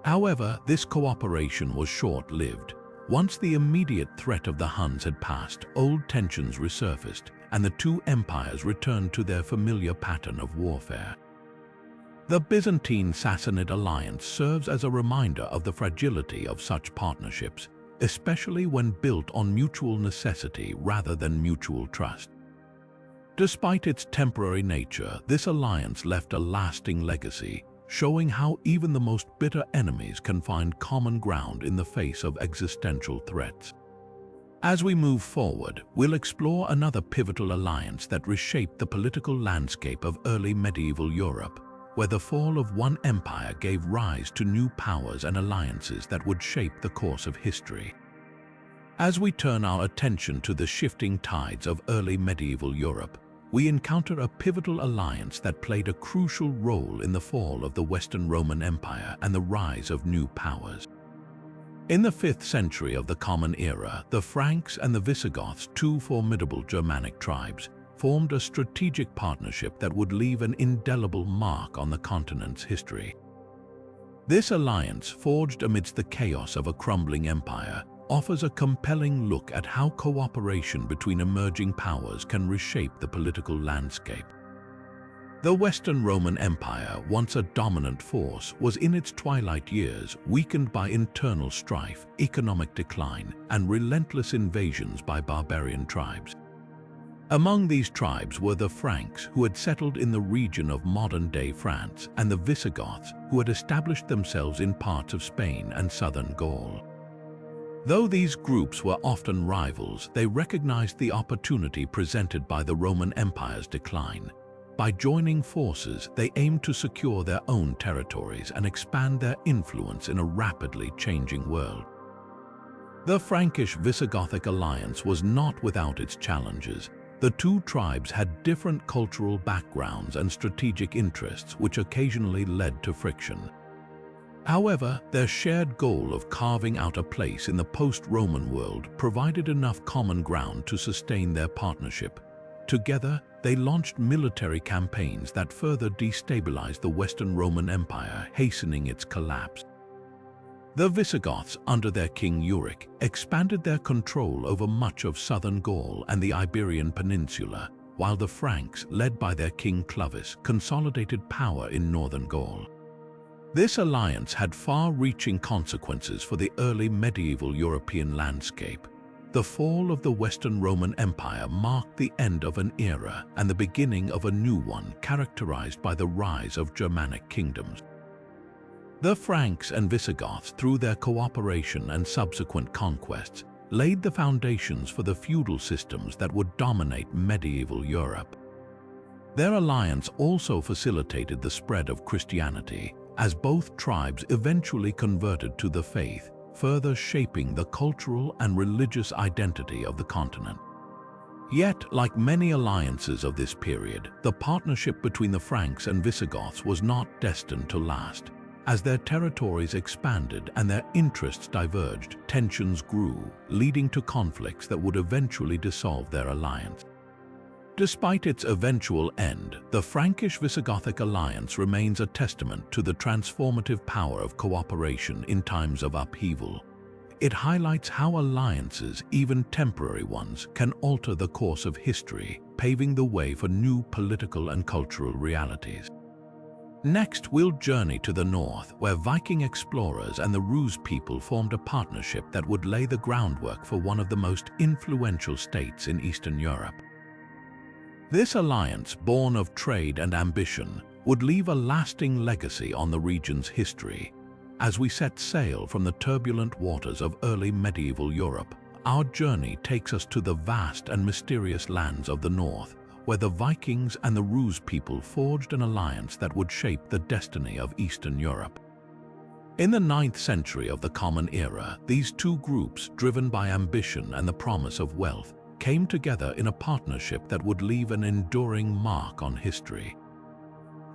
[SPEAKER 1] However, this cooperation was short-lived. Once the immediate threat of the Huns had passed, old tensions resurfaced, and the two empires returned to their familiar pattern of warfare. The Byzantine-Sassanid alliance serves as a reminder of the fragility of such partnerships, especially when built on mutual necessity rather than mutual trust. Despite its temporary nature, this alliance left a lasting legacy, showing how even the most bitter enemies can find common ground in the face of existential threats. As we move forward, we'll explore another pivotal alliance that reshaped the political landscape of early medieval Europe, where the fall of one empire gave rise to new powers and alliances that would shape the course of history. As we turn our attention to the shifting tides of early medieval Europe, we encounter a pivotal alliance that played a crucial role in the fall of the Western Roman Empire and the rise of new powers. In the 5th century of the Common Era, the Franks and the Visigoths, two formidable Germanic tribes, formed a strategic partnership that would leave an indelible mark on the continent's history. This alliance, forged amidst the chaos of a crumbling empire, offers a compelling look at how cooperation between emerging powers can reshape the political landscape. The Western Roman Empire, once a dominant force, was in its twilight years weakened by internal strife, economic decline, and relentless invasions by barbarian tribes. Among these tribes were the Franks, who had settled in the region of modern-day France, and the Visigoths, who had established themselves in parts of Spain and southern Gaul. Though these groups were often rivals, they recognized the opportunity presented by the Roman Empire's decline. By joining forces, they aimed to secure their own territories and expand their influence in a rapidly changing world. The Frankish-Visigothic alliance was not without its challenges. The two tribes had different cultural backgrounds and strategic interests, which occasionally led to friction. However, their shared goal of carving out a place in the post-Roman world provided enough common ground to sustain their partnership. Together, they launched military campaigns that further destabilized the Western Roman Empire, hastening its collapse. The Visigoths, under their king Euric, expanded their control over much of southern Gaul and the Iberian Peninsula, while the Franks, led by their king Clovis, consolidated power in northern Gaul. This alliance had far-reaching consequences for the early medieval European landscape. The fall of the Western Roman Empire marked the end of an era and the beginning of a new one characterized by the rise of Germanic kingdoms. The Franks and Visigoths, through their cooperation and subsequent conquests, laid the foundations for the feudal systems that would dominate medieval Europe. Their alliance also facilitated the spread of Christianity, as both tribes eventually converted to the faith, further shaping the cultural and religious identity of the continent. Yet, like many alliances of this period, the partnership between the Franks and Visigoths was not destined to last. As their territories expanded and their interests diverged, tensions grew, leading to conflicts that would eventually dissolve their alliance. Despite its eventual end, the Frankish-Visigothic alliance remains a testament to the transformative power of cooperation in times of upheaval. It highlights how alliances, even temporary ones, can alter the course of history, paving the way for new political and cultural realities. Next, we'll journey to the north, where Viking explorers and the Rus people formed a partnership that would lay the groundwork for one of the most influential states in Eastern Europe. This alliance, born of trade and ambition, would leave a lasting legacy on the region's history. As we set sail from the turbulent waters of early medieval Europe, our journey takes us to the vast and mysterious lands of the north, where the Vikings and the Rus people forged an alliance that would shape the destiny of Eastern Europe. In the 9th century of the Common Era, these two groups, driven by ambition and the promise of wealth, came together in a partnership that would leave an enduring mark on history.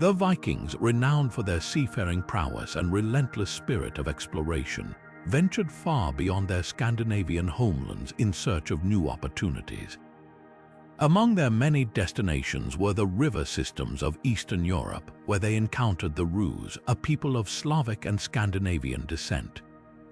[SPEAKER 1] The Vikings, renowned for their seafaring prowess and relentless spirit of exploration, ventured far beyond their Scandinavian homelands in search of new opportunities. Among their many destinations were the river systems of Eastern Europe, where they encountered the Rus, a people of Slavic and Scandinavian descent.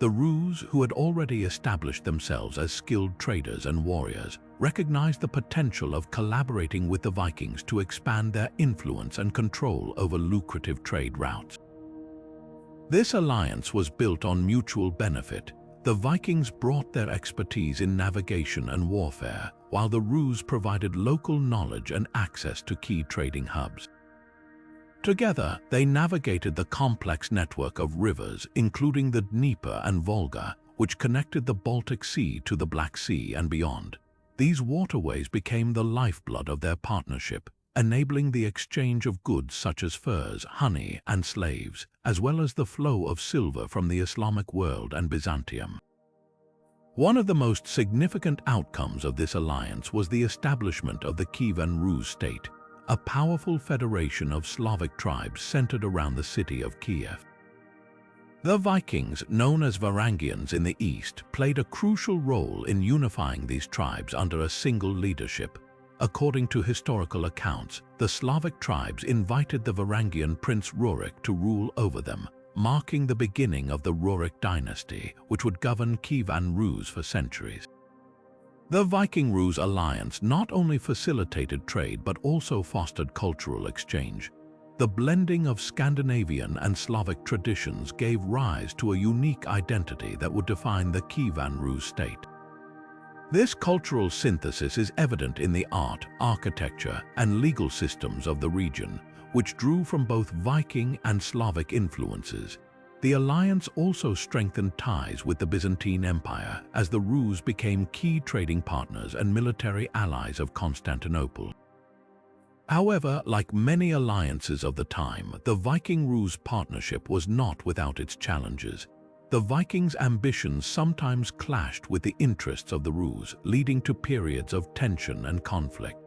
[SPEAKER 1] The Rus, who had already established themselves as skilled traders and warriors, recognized the potential of collaborating with the Vikings to expand their influence and control over lucrative trade routes. This alliance was built on mutual benefit. The Vikings brought their expertise in navigation and warfare, while the Rus provided local knowledge and access to key trading hubs. Together, they navigated the complex network of rivers, including the Dnieper and Volga, which connected the Baltic Sea to the Black Sea and beyond. These waterways became the lifeblood of their partnership, enabling the exchange of goods such as furs, honey, and slaves, as well as the flow of silver from the Islamic world and Byzantium. One of the most significant outcomes of this alliance was the establishment of the Kievan-Rus state, a powerful federation of Slavic tribes centered around the city of Kiev. The Vikings, known as Varangians in the east, played a crucial role in unifying these tribes under a single leadership. According to historical accounts, the Slavic tribes invited the Varangian prince Rurik to rule over them, marking the beginning of the Rurik dynasty, which would govern Kievan-Rus for centuries. The Viking-Rus alliance not only facilitated trade but also fostered cultural exchange. The blending of Scandinavian and Slavic traditions gave rise to a unique identity that would define the Kievan-Rus state. This cultural synthesis is evident in the art, architecture, and legal systems of the region, which drew from both Viking and Slavic influences. The alliance also strengthened ties with the Byzantine Empire as the Rus became key trading partners and military allies of Constantinople. However, like many alliances of the time, the Viking-Rus partnership was not without its challenges. The Vikings' ambitions sometimes clashed with the interests of the Rus, leading to periods of tension and conflict.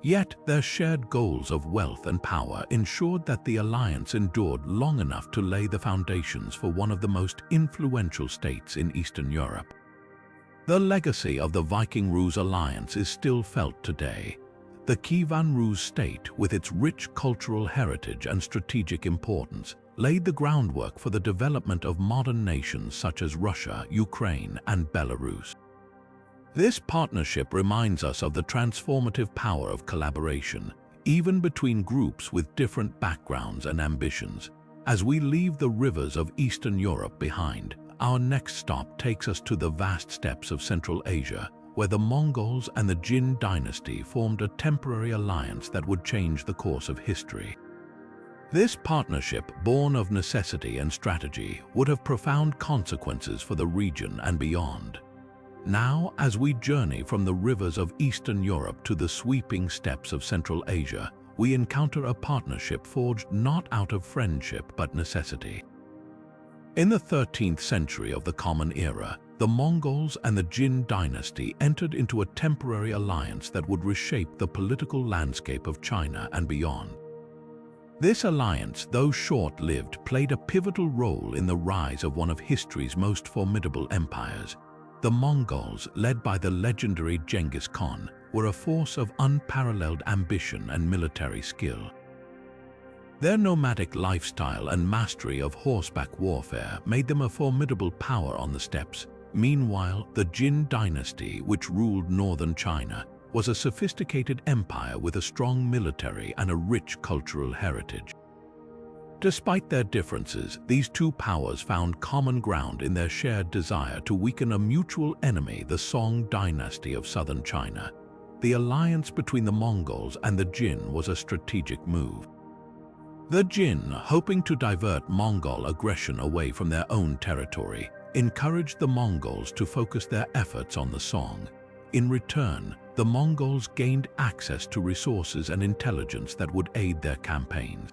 [SPEAKER 1] Yet, their shared goals of wealth and power ensured that the alliance endured long enough to lay the foundations for one of the most influential states in Eastern Europe. The legacy of the Viking-Rus alliance is still felt today. The Kievan-Rus state, with its rich cultural heritage and strategic importance, laid the groundwork for the development of modern nations such as Russia, Ukraine, and Belarus. This partnership reminds us of the transformative power of collaboration, even between groups with different backgrounds and ambitions. As we leave the rivers of Eastern Europe behind, our next stop takes us to the vast steppes of Central Asia, where the Mongols and the Jin dynasty formed a temporary alliance that would change the course of history. This partnership, born of necessity and strategy, would have profound consequences for the region and beyond. Now, as we journey from the rivers of Eastern Europe to the sweeping steppes of Central Asia, we encounter a partnership forged not out of friendship but necessity. In the 13th century of the Common Era, the Mongols and the Jin dynasty entered into a temporary alliance that would reshape the political landscape of China and beyond. This alliance, though short-lived, played a pivotal role in the rise of one of history's most formidable empires. The Mongols, led by the legendary Genghis Khan, were a force of unparalleled ambition and military skill. Their nomadic lifestyle and mastery of horseback warfare made them a formidable power on the steppes. Meanwhile, the Jin dynasty, which ruled northern China, was a sophisticated empire with a strong military and a rich cultural heritage. Despite their differences, these two powers found common ground in their shared desire to weaken a mutual enemy, the Song dynasty of southern China. The alliance between the Mongols and the Jin was a strategic move. The Jin, hoping to divert Mongol aggression away from their own territory, encouraged the Mongols to focus their efforts on the Song. In return, the Mongols gained access to resources and intelligence that would aid their campaigns.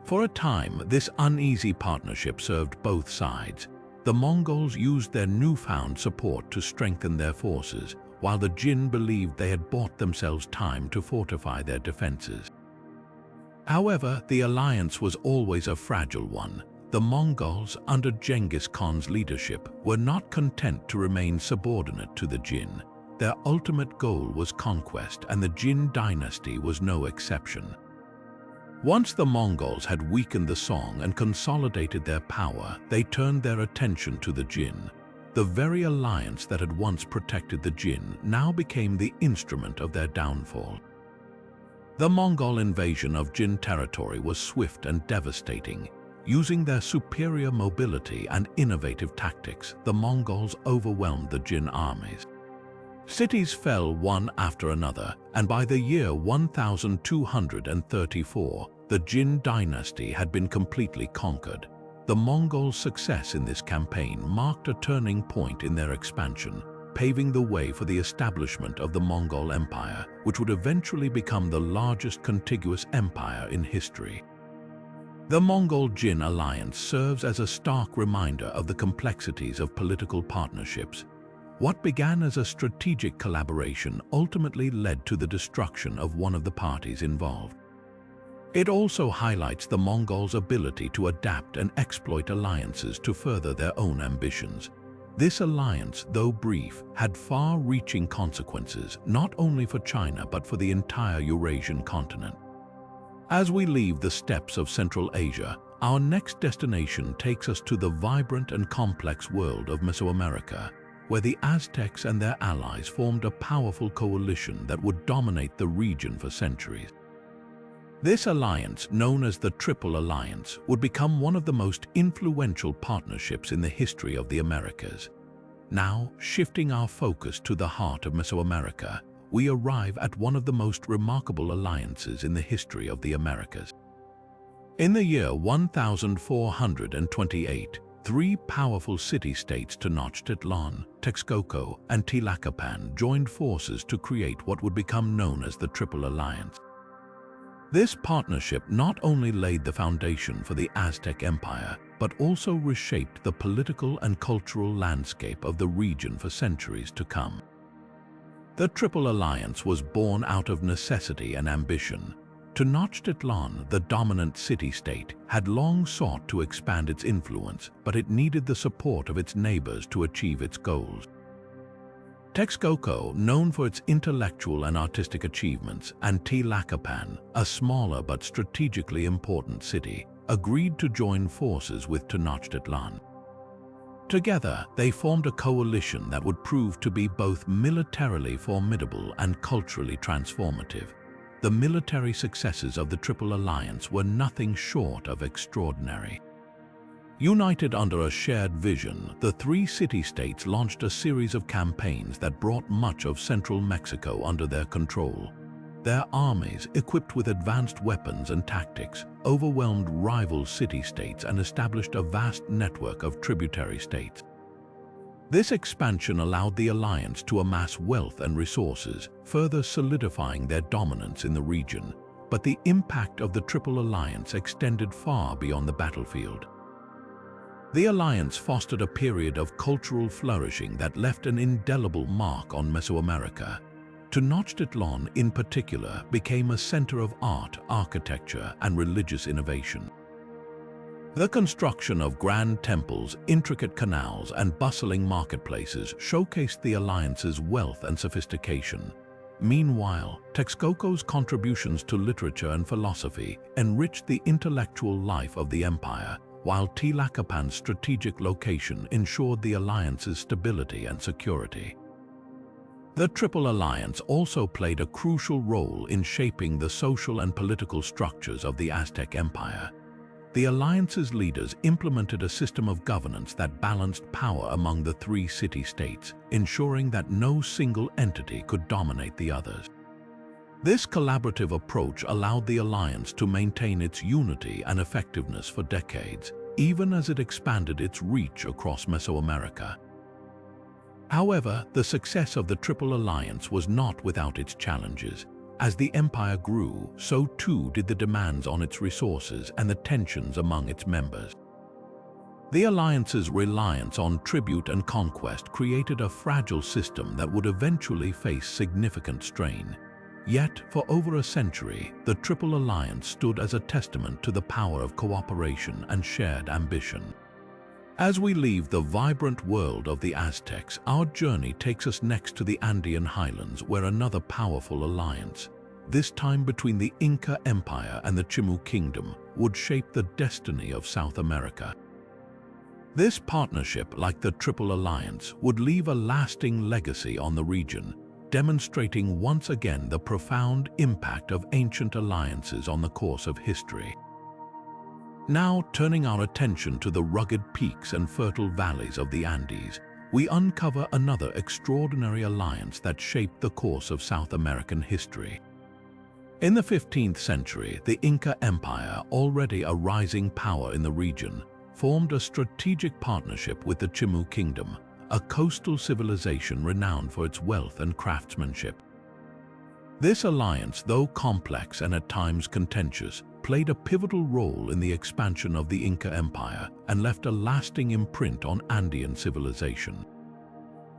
[SPEAKER 1] For a time, this uneasy partnership served both sides. The Mongols used their newfound support to strengthen their forces, while the Jin believed they had bought themselves time to fortify their defenses. However, the alliance was always a fragile one. The Mongols, under Genghis Khan's leadership, were not content to remain subordinate to the Jin. Their ultimate goal was conquest, and the Jin dynasty was no exception. Once the Mongols had weakened the Song and consolidated their power, they turned their attention to the Jin. The very alliance that had once protected the Jin now became the instrument of their downfall. The Mongol invasion of Jin territory was swift and devastating. Using their superior mobility and innovative tactics, the Mongols overwhelmed the Jin armies. Cities fell one after another, and by the year 1234, the Jin dynasty had been completely conquered. The Mongols' success in this campaign marked a turning point in their expansion, paving the way for the establishment of the Mongol Empire, which would eventually become the largest contiguous empire in history. The Mongol-Jin alliance serves as a stark reminder of the complexities of political partnerships. What began as a strategic collaboration ultimately led to the destruction of one of the parties involved. It also highlights the Mongols' ability to adapt and exploit alliances to further their own ambitions. This alliance, though brief, had far-reaching consequences not only for China but for the entire Eurasian continent. As we leave the steppes of Central Asia, our next destination takes us to the vibrant and complex world of Mesoamerica, where the Aztecs and their allies formed a powerful coalition that would dominate the region for centuries. This alliance, known as the Triple Alliance, would become one of the most influential partnerships in the history of the Americas. Now, shifting our focus to the heart of Mesoamerica, we arrive at one of the most remarkable alliances in the history of the Americas. In the year 1428, three powerful city-states, Tenochtitlan, Texcoco, and Tlacopan, joined forces to create what would become known as the Triple Alliance. This partnership not only laid the foundation for the Aztec Empire, but also reshaped the political and cultural landscape of the region for centuries to come. The Triple Alliance was born out of necessity and ambition. Tenochtitlan, the dominant city-state, had long sought to expand its influence, but it needed the support of its neighbors to achieve its goals. Texcoco, known for its intellectual and artistic achievements, and Tlacopan, a smaller but strategically important city, agreed to join forces with Tenochtitlan. Together, they formed a coalition that would prove to be both militarily formidable and culturally transformative. The military successes of the Triple Alliance were nothing short of extraordinary. United under a shared vision, the three city-states launched a series of campaigns that brought much of central Mexico under their control. Their armies, equipped with advanced weapons and tactics, overwhelmed rival city-states and established a vast network of tributary states. This expansion allowed the alliance to amass wealth and resources, further solidifying their dominance in the region. But the impact of the Triple Alliance extended far beyond the battlefield. The alliance fostered a period of cultural flourishing that left an indelible mark on Mesoamerica. Tenochtitlan, in particular, became a center of art, architecture, and religious innovation. The construction of grand temples, intricate canals, and bustling marketplaces showcased the alliance's wealth and sophistication. Meanwhile, Texcoco's contributions to literature and philosophy enriched the intellectual life of the empire, while Tlacopan's strategic location ensured the alliance's stability and security. The Triple Alliance also played a crucial role in shaping the social and political structures of the Aztec Empire. The alliance's leaders implemented a system of governance that balanced power among the three city-states, ensuring that no single entity could dominate the others. This collaborative approach allowed the alliance to maintain its unity and effectiveness for decades, even as it expanded its reach across Mesoamerica. However, the success of the Triple Alliance was not without its challenges. As the empire grew, so too did the demands on its resources and the tensions among its members. The alliance's reliance on tribute and conquest created a fragile system that would eventually face significant strain. Yet, for over a century, the Triple Alliance stood as a testament to the power of cooperation and shared ambition. As we leave the vibrant world of the Aztecs, our journey takes us next to the Andean highlands, where another powerful alliance, this time between the Inca Empire and the Chimu Kingdom, would shape the destiny of South America. This partnership, like the Triple Alliance, would leave a lasting legacy on the region, demonstrating once again the profound impact of ancient alliances on the course of history. Now, turning our attention to the rugged peaks and fertile valleys of the Andes, we uncover another extraordinary alliance that shaped the course of South American history. In the 15th century, the Inca Empire, already a rising power in the region, formed a strategic partnership with the Chimu Kingdom, a coastal civilization renowned for its wealth and craftsmanship. This alliance, though complex and at times contentious, played a pivotal role in the expansion of the Inca Empire and left a lasting imprint on Andean civilization.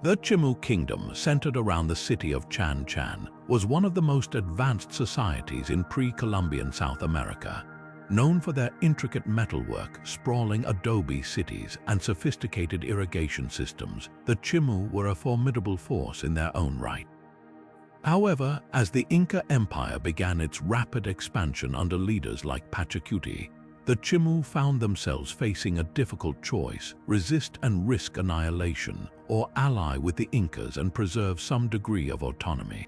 [SPEAKER 1] The Chimu Kingdom, centered around the city of Chan Chan, was one of the most advanced societies in pre-Columbian South America. Known for their intricate metalwork, sprawling adobe cities, and sophisticated irrigation systems, the Chimu were a formidable force in their own right. However, as the Inca Empire began its rapid expansion under leaders like Pachacuti, the Chimu found themselves facing a difficult choice: resist and risk annihilation, or ally with the Incas and preserve some degree of autonomy.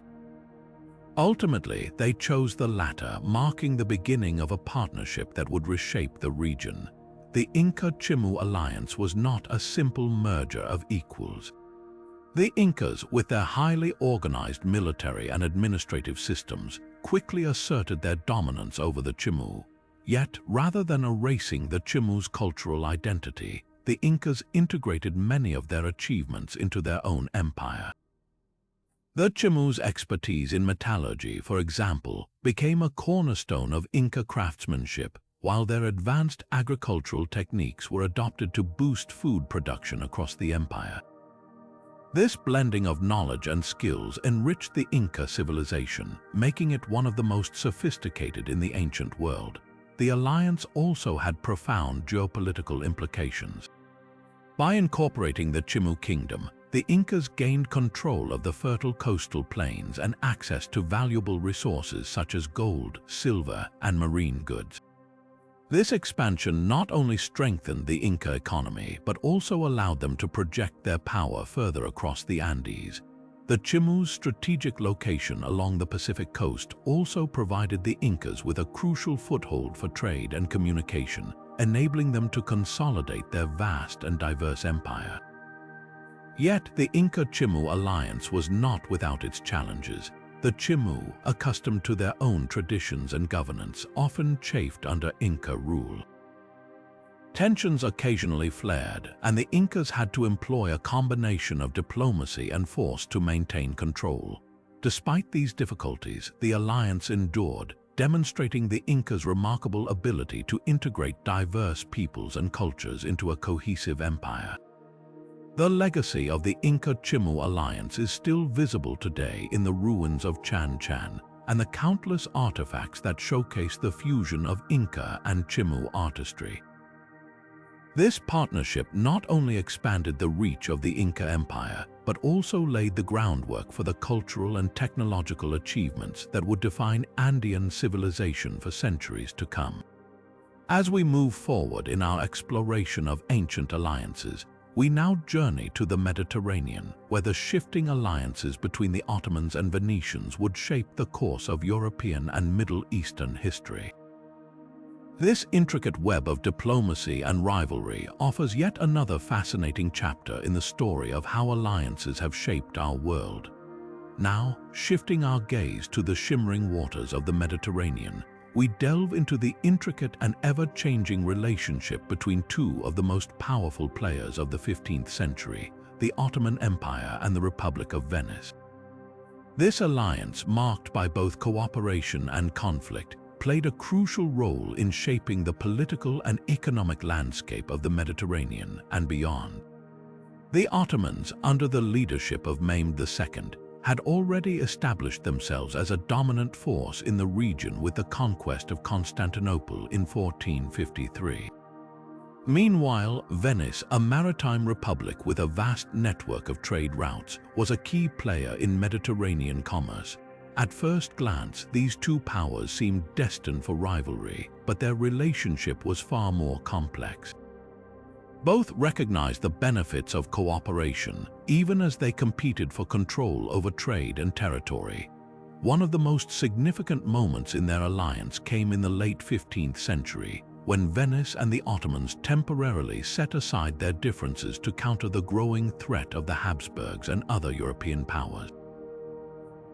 [SPEAKER 1] Ultimately, they chose the latter, marking the beginning of a partnership that would reshape the region. The Inca-Chimu alliance was not a simple merger of equals. The Incas, with their highly organized military and administrative systems, quickly asserted their dominance over the Chimu. Yet, rather than erasing the Chimu's cultural identity, the Incas integrated many of their achievements into their own empire. The Chimu's expertise in metallurgy, for example, became a cornerstone of Inca craftsmanship, while their advanced agricultural techniques were adopted to boost food production across the empire. This blending of knowledge and skills enriched the Inca civilization, making it one of the most sophisticated in the ancient world. The alliance also had profound geopolitical implications. By incorporating the Chimu Kingdom, the Incas gained control of the fertile coastal plains and access to valuable resources such as gold, silver, and marine goods. This expansion not only strengthened the Inca economy, but also allowed them to project their power further across the Andes. The Chimu's strategic location along the Pacific coast also provided the Incas with a crucial foothold for trade and communication, enabling them to consolidate their vast and diverse empire. Yet the Inca-Chimu alliance was not without its challenges. The Chimu, accustomed to their own traditions and governance, often chafed under Inca rule. Tensions occasionally flared, and the Incas had to employ a combination of diplomacy and force to maintain control. Despite these difficulties, the alliance endured, demonstrating the Incas' remarkable ability to integrate diverse peoples and cultures into a cohesive empire. The legacy of the Inca-Chimu alliance is still visible today in the ruins of Chan Chan and the countless artifacts that showcase the fusion of Inca and Chimu artistry. This partnership not only expanded the reach of the Inca Empire, but also laid the groundwork for the cultural and technological achievements that would define Andean civilization for centuries to come. As we move forward in our exploration of ancient alliances, we now journey to the Mediterranean, where the shifting alliances between the Ottomans and Venetians would shape the course of European and Middle Eastern history. This intricate web of diplomacy and rivalry offers yet another fascinating chapter in the story of how alliances have shaped our world. Now, shifting our gaze to the shimmering waters of the Mediterranean, we delve into the intricate and ever-changing relationship between two of the most powerful players of the 15th century, the Ottoman Empire and the Republic of Venice. This alliance, marked by both cooperation and conflict, played a crucial role in shaping the political and economic landscape of the Mediterranean and beyond. The Ottomans, under the leadership of Mehmed II, had already established themselves as a dominant force in the region with the conquest of Constantinople in 1453. Meanwhile, Venice, a maritime republic with a vast network of trade routes, was a key player in Mediterranean commerce. At first glance, these two powers seemed destined for rivalry, but their relationship was far more complex. Both recognized the benefits of cooperation, even as they competed for control over trade and territory. One of the most significant moments in their alliance came in the late 15th century, when Venice and the Ottomans temporarily set aside their differences to counter the growing threat of the Habsburgs and other European powers.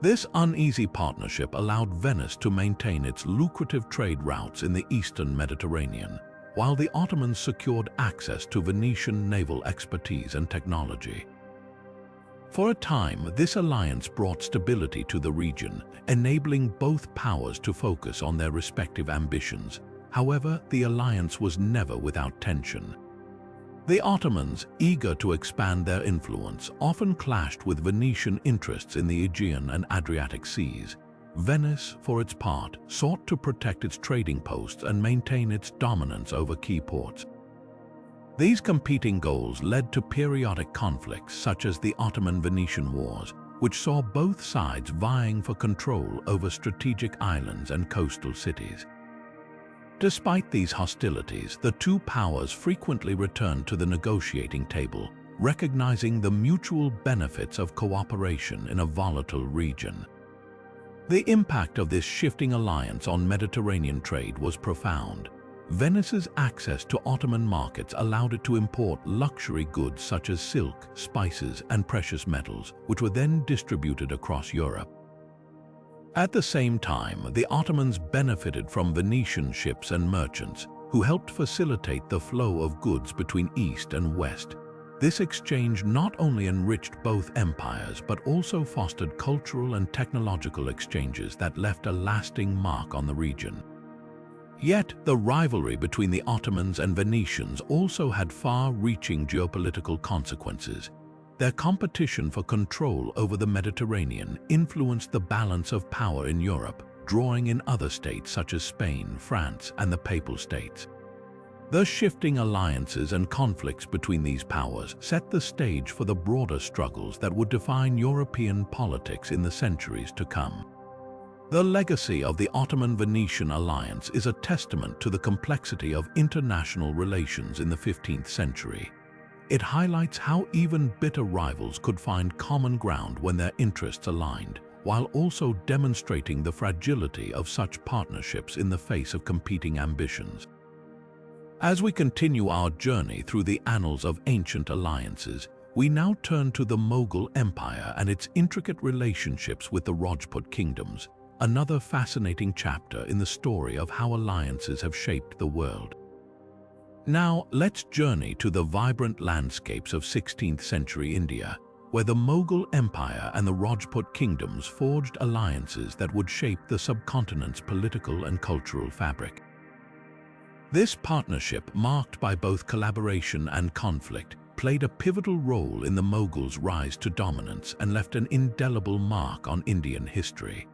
[SPEAKER 1] This uneasy partnership allowed Venice to maintain its lucrative trade routes in the eastern Mediterranean, while the Ottomans secured access to Venetian naval expertise and technology. For a time, this alliance brought stability to the region, enabling both powers to focus on their respective ambitions. However, the alliance was never without tension. The Ottomans, eager to expand their influence, often clashed with Venetian interests in the Aegean and Adriatic seas. Venice, for its part, sought to protect its trading posts and maintain its dominance over key ports. These competing goals led to periodic conflicts such as the Ottoman-Venetian Wars, which saw both sides vying for control over strategic islands and coastal cities. Despite these hostilities, the two powers frequently returned to the negotiating table, recognizing the mutual benefits of cooperation in a volatile region. The impact of this shifting alliance on Mediterranean trade was profound. Venice's access to Ottoman markets allowed it to import luxury goods such as silk, spices, and precious metals, which were then distributed across Europe. At the same time, the Ottomans benefited from Venetian ships and merchants, who helped facilitate the flow of goods between East and West. This exchange not only enriched both empires, but also fostered cultural and technological exchanges that left a lasting mark on the region. Yet, the rivalry between the Ottomans and Venetians also had far-reaching geopolitical consequences. Their competition for control over the Mediterranean influenced the balance of power in Europe, drawing in other states such as Spain, France, and the Papal States. The shifting alliances and conflicts between these powers set the stage for the broader struggles that would define European politics in the centuries to come. The legacy of the Ottoman-Venetian alliance is a testament to the complexity of international relations in the 15th century. It highlights how even bitter rivals could find common ground when their interests aligned, while also demonstrating the fragility of such partnerships in the face of competing ambitions. As we continue our journey through the annals of ancient alliances, we now turn to the Mughal Empire and its intricate relationships with the Rajput kingdoms, another fascinating chapter in the story of how alliances have shaped the world. Now, let's journey to the vibrant landscapes of 16th century India, where the Mughal Empire and the Rajput kingdoms forged alliances that would shape the subcontinent's political and cultural fabric. This partnership, marked by both collaboration and conflict, played a pivotal role in the Mughals' rise to dominance and left an indelible mark on Indian history.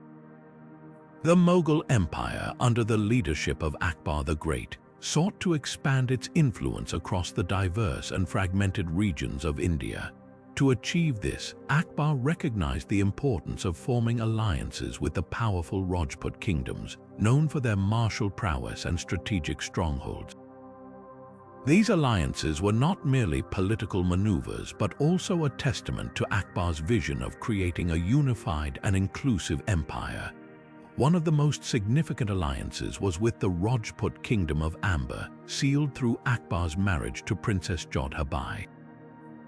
[SPEAKER 1] The Mughal Empire, under the leadership of Akbar the Great, sought to expand its influence across the diverse and fragmented regions of India. To achieve this, Akbar recognized the importance of forming alliances with the powerful Rajput kingdoms, known for their martial prowess and strategic strongholds. These alliances were not merely political maneuvers, but also a testament to Akbar's vision of creating a unified and inclusive empire. One of the most significant alliances was with the Rajput Kingdom of Amber, sealed through Akbar's marriage to Princess Jodhabai.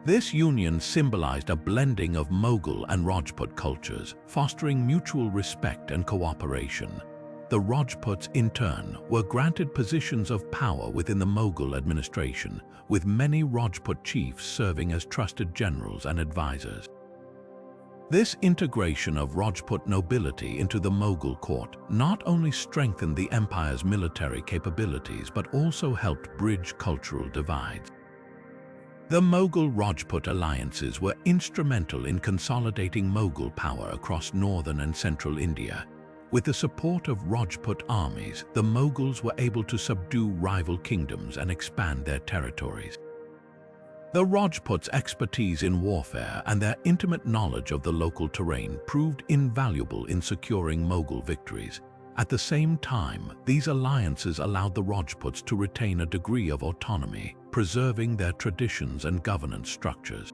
[SPEAKER 1] This union symbolized a blending of Mughal and Rajput cultures, fostering mutual respect and cooperation. The Rajputs, in turn, were granted positions of power within the Mughal administration, with many Rajput chiefs serving as trusted generals and advisors. This integration of Rajput nobility into the Mughal court not only strengthened the empire's military capabilities but also helped bridge cultural divides. The Mughal-Rajput alliances were instrumental in consolidating Mughal power across northern and central India. With the support of Rajput armies, the Mughals were able to subdue rival kingdoms and expand their territories. The Rajputs' expertise in warfare and their intimate knowledge of the local terrain proved invaluable in securing Mughal victories. At the same time, these alliances allowed the Rajputs to retain a degree of autonomy, preserving their traditions and governance structures.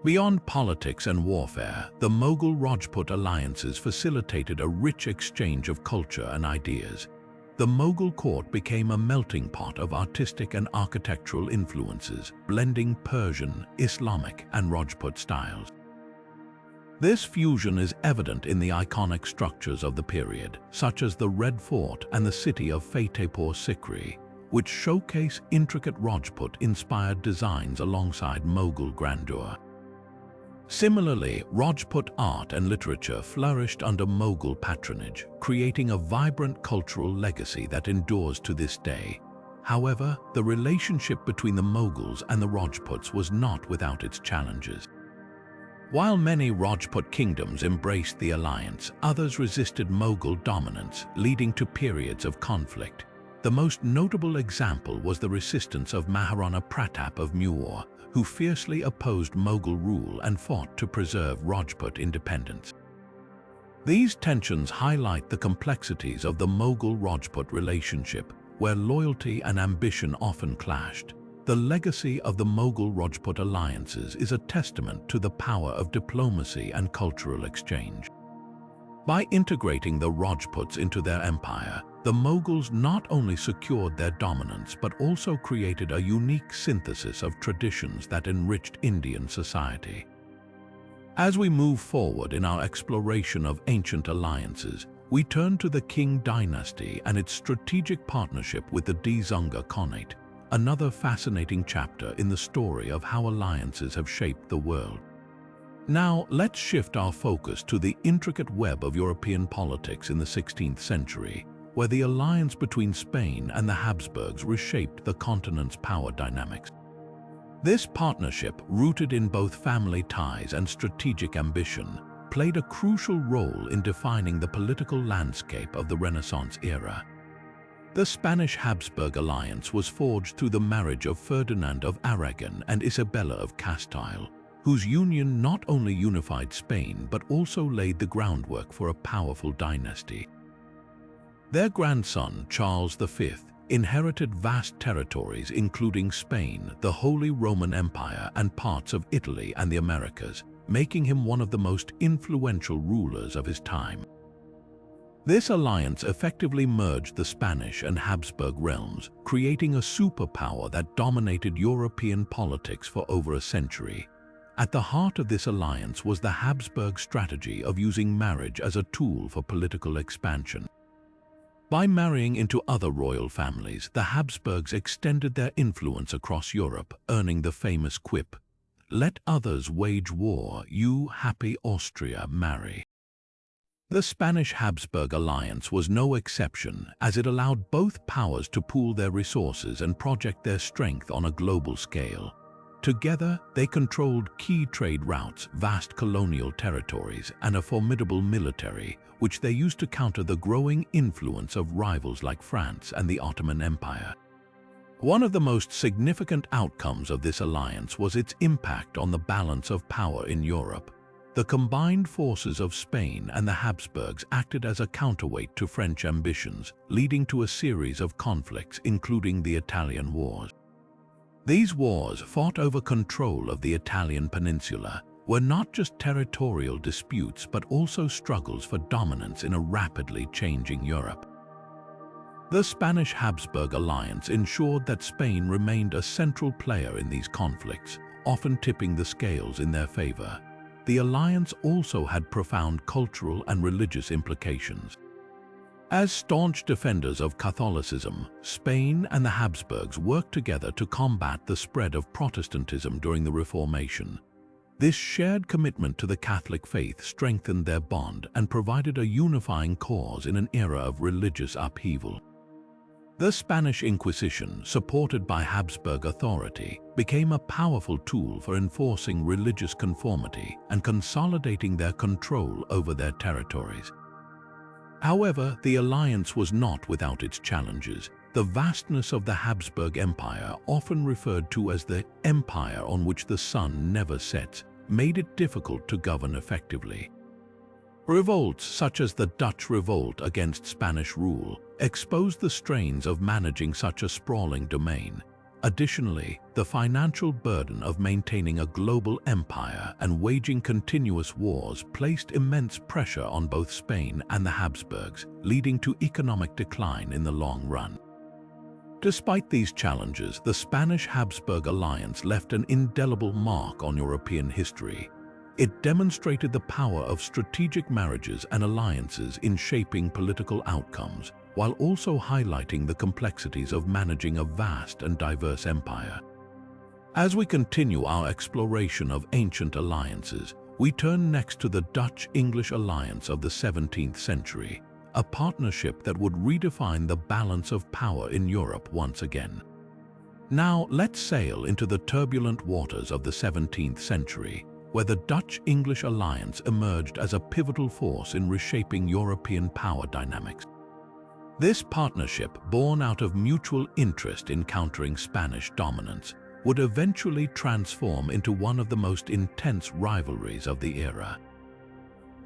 [SPEAKER 1] Beyond politics and warfare, the Mughal-Rajput alliances facilitated a rich exchange of culture and ideas. The Mughal court became a melting pot of artistic and architectural influences, blending Persian, Islamic, and Rajput styles. This fusion is evident in the iconic structures of the period, such as the Red Fort and the city of Fatehpur Sikri, which showcase intricate Rajput-inspired designs alongside Mughal grandeur. Similarly, Rajput art and literature flourished under Mughal patronage, creating a vibrant cultural legacy that endures to this day. However, the relationship between the Mughals and the Rajputs was not without its challenges. While many Rajput kingdoms embraced the alliance, others resisted Mughal dominance, leading to periods of conflict. The most notable example was the resistance of Maharana Pratap of Mewar, who fiercely opposed Mughal rule and fought to preserve Rajput independence. These tensions highlight the complexities of the Mughal-Rajput relationship, where loyalty and ambition often clashed. The legacy of the Mughal-Rajput alliances is a testament to the power of diplomacy and cultural exchange. By integrating the Rajputs into their empire, the Mughals not only secured their dominance but also created a unique synthesis of traditions that enriched Indian society. As we move forward in our exploration of ancient alliances, we turn to the Qing dynasty and its strategic partnership with the Dzungar Khanate, another fascinating chapter in the story of how alliances have shaped the world. Now, let's shift our focus to the intricate web of European politics in the 16th century, where the alliance between Spain and the Habsburgs reshaped the continent's power dynamics. This partnership, rooted in both family ties and strategic ambition, played a crucial role in defining the political landscape of the Renaissance era. The Spanish-Habsburg alliance was forged through the marriage of Ferdinand of Aragon and Isabella of Castile, whose union not only unified Spain but also laid the groundwork for a powerful dynasty. Their grandson, Charles V, inherited vast territories including Spain, the Holy Roman Empire, and parts of Italy and the Americas, making him one of the most influential rulers of his time. This alliance effectively merged the Spanish and Habsburg realms, creating a superpower that dominated European politics for over a century. At the heart of this alliance was the Habsburg strategy of using marriage as a tool for political expansion. By marrying into other royal families, the Habsburgs extended their influence across Europe, earning the famous quip, "Let others wage war, you happy Austria marry." The Spanish-Habsburg alliance was no exception, as it allowed both powers to pool their resources and project their strength on a global scale. Together, they controlled key trade routes, vast colonial territories, and a formidable military, which they used to counter the growing influence of rivals like France and the Ottoman Empire. One of the most significant outcomes of this alliance was its impact on the balance of power in Europe. The combined forces of Spain and the Habsburgs acted as a counterweight to French ambitions, leading to a series of conflicts, including the Italian Wars. These wars, fought over control of the Italian peninsula, were not just territorial disputes but also struggles for dominance in a rapidly changing Europe. The Spanish-Habsburg alliance ensured that Spain remained a central player in these conflicts, often tipping the scales in their favor. The alliance also had profound cultural and religious implications. As staunch defenders of Catholicism, Spain and the Habsburgs worked together to combat the spread of Protestantism during the Reformation. This shared commitment to the Catholic faith strengthened their bond and provided a unifying cause in an era of religious upheaval. The Spanish Inquisition, supported by Habsburg authority, became a powerful tool for enforcing religious conformity and consolidating their control over their territories. However, the alliance was not without its challenges. The vastness of the Habsburg Empire, often referred to as the empire on which the sun never sets, made it difficult to govern effectively. Revolts such as the Dutch Revolt against Spanish rule exposed the strains of managing such a sprawling domain. Additionally, the financial burden of maintaining a global empire and waging continuous wars placed immense pressure on both Spain and the Habsburgs, leading to economic decline in the long run. Despite these challenges, the Spanish-Habsburg alliance left an indelible mark on European history. It demonstrated the power of strategic marriages and alliances in shaping political outcomes, while also highlighting the complexities of managing a vast and diverse empire. As we continue our exploration of ancient alliances, we turn next to the Dutch-English alliance of the 17th century, a partnership that would redefine the balance of power in Europe once again. Now, let's sail into the turbulent waters of the 17th century, where the Dutch-English alliance emerged as a pivotal force in reshaping European power dynamics. This partnership, born out of mutual interest in countering Spanish dominance, would eventually transform into one of the most intense rivalries of the era.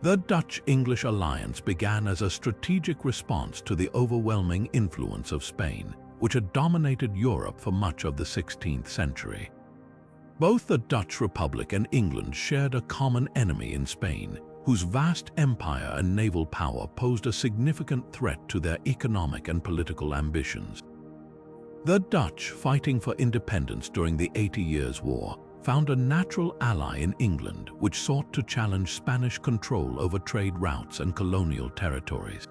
[SPEAKER 1] The Dutch-English alliance began as a strategic response to the overwhelming influence of Spain, which had dominated Europe for much of the 16th century. Both the Dutch Republic and England shared a common enemy in Spain, whose vast empire and naval power posed a significant threat to their economic and political ambitions. The Dutch, fighting for independence during the 80 Years' War, found a natural ally in England, which sought to challenge Spanish control over trade routes and colonial territories.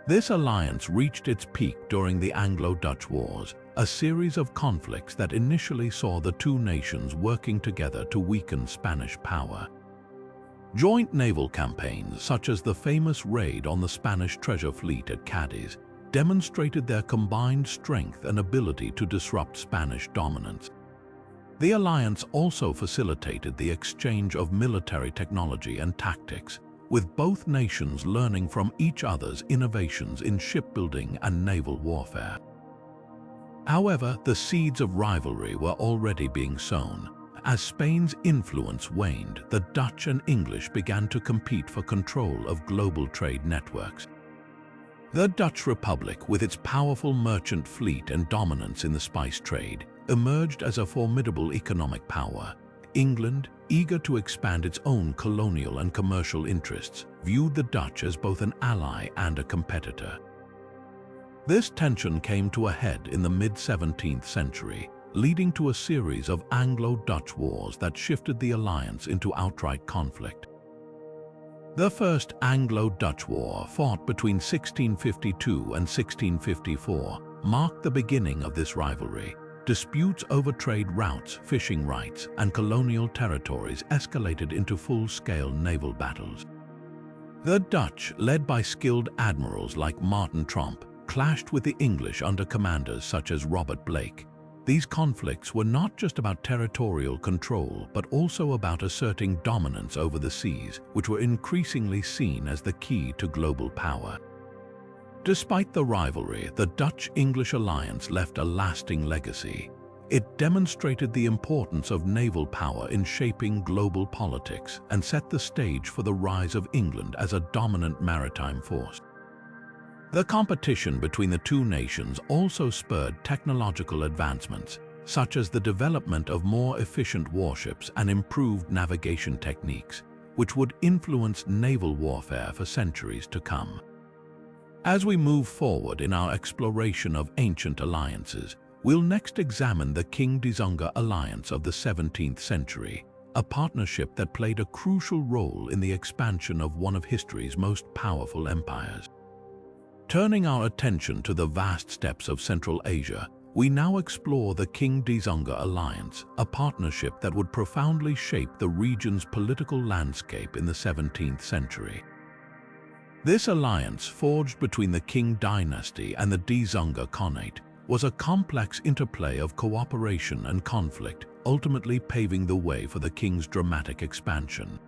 [SPEAKER 1] This alliance reached its peak during the Anglo-Dutch Wars, a series of conflicts that initially saw the two nations working together to weaken Spanish power. Joint naval campaigns, such as the famous raid on the Spanish treasure fleet at Cadiz, demonstrated their combined strength and ability to disrupt Spanish dominance. The alliance also facilitated the exchange of military technology and tactics, with both nations learning from each other's innovations in shipbuilding and naval warfare. However, the seeds of rivalry were already being sown. As Spain's influence waned, the Dutch and English began to compete for control of global trade networks. The Dutch Republic, with its powerful merchant fleet and dominance in the spice trade, emerged as a formidable economic power. England, eager to expand its own colonial and commercial interests, viewed the Dutch as both an ally and a competitor. This tension came to a head in the mid-17th century, leading to a series of Anglo-Dutch wars that shifted the alliance into outright conflict. The First Anglo-Dutch War, fought between 1652 and 1654, marked the beginning of this rivalry. Disputes over trade routes, fishing rights, and colonial territories escalated into full-scale naval battles. The Dutch, led by skilled admirals like Martin Tromp, clashed with the English under commanders such as Robert Blake. These conflicts were not just about territorial control, but also about asserting dominance over the seas, which were increasingly seen as the key to global power. Despite the rivalry, the Dutch-English alliance left a lasting legacy. It demonstrated the importance of naval power in shaping global politics and set the stage for the rise of England as a dominant maritime force. The competition between the two nations also spurred technological advancements, such as the development of more efficient warships and improved navigation techniques, which would influence naval warfare for centuries to come. As we move forward in our exploration of ancient alliances, we'll next examine the Qing-Dzungar alliance of the 17th century, a partnership that played a crucial role in the expansion of one of history's most powerful empires. Turning our attention to the vast steppes of Central Asia, we now explore the Qing-Dzungar alliance, a partnership that would profoundly shape the region's political landscape in the 17th century. This alliance, forged between the Qing dynasty and the Dzungar Khanate, was a complex interplay of cooperation and conflict, ultimately paving the way for the Qing's dramatic expansion.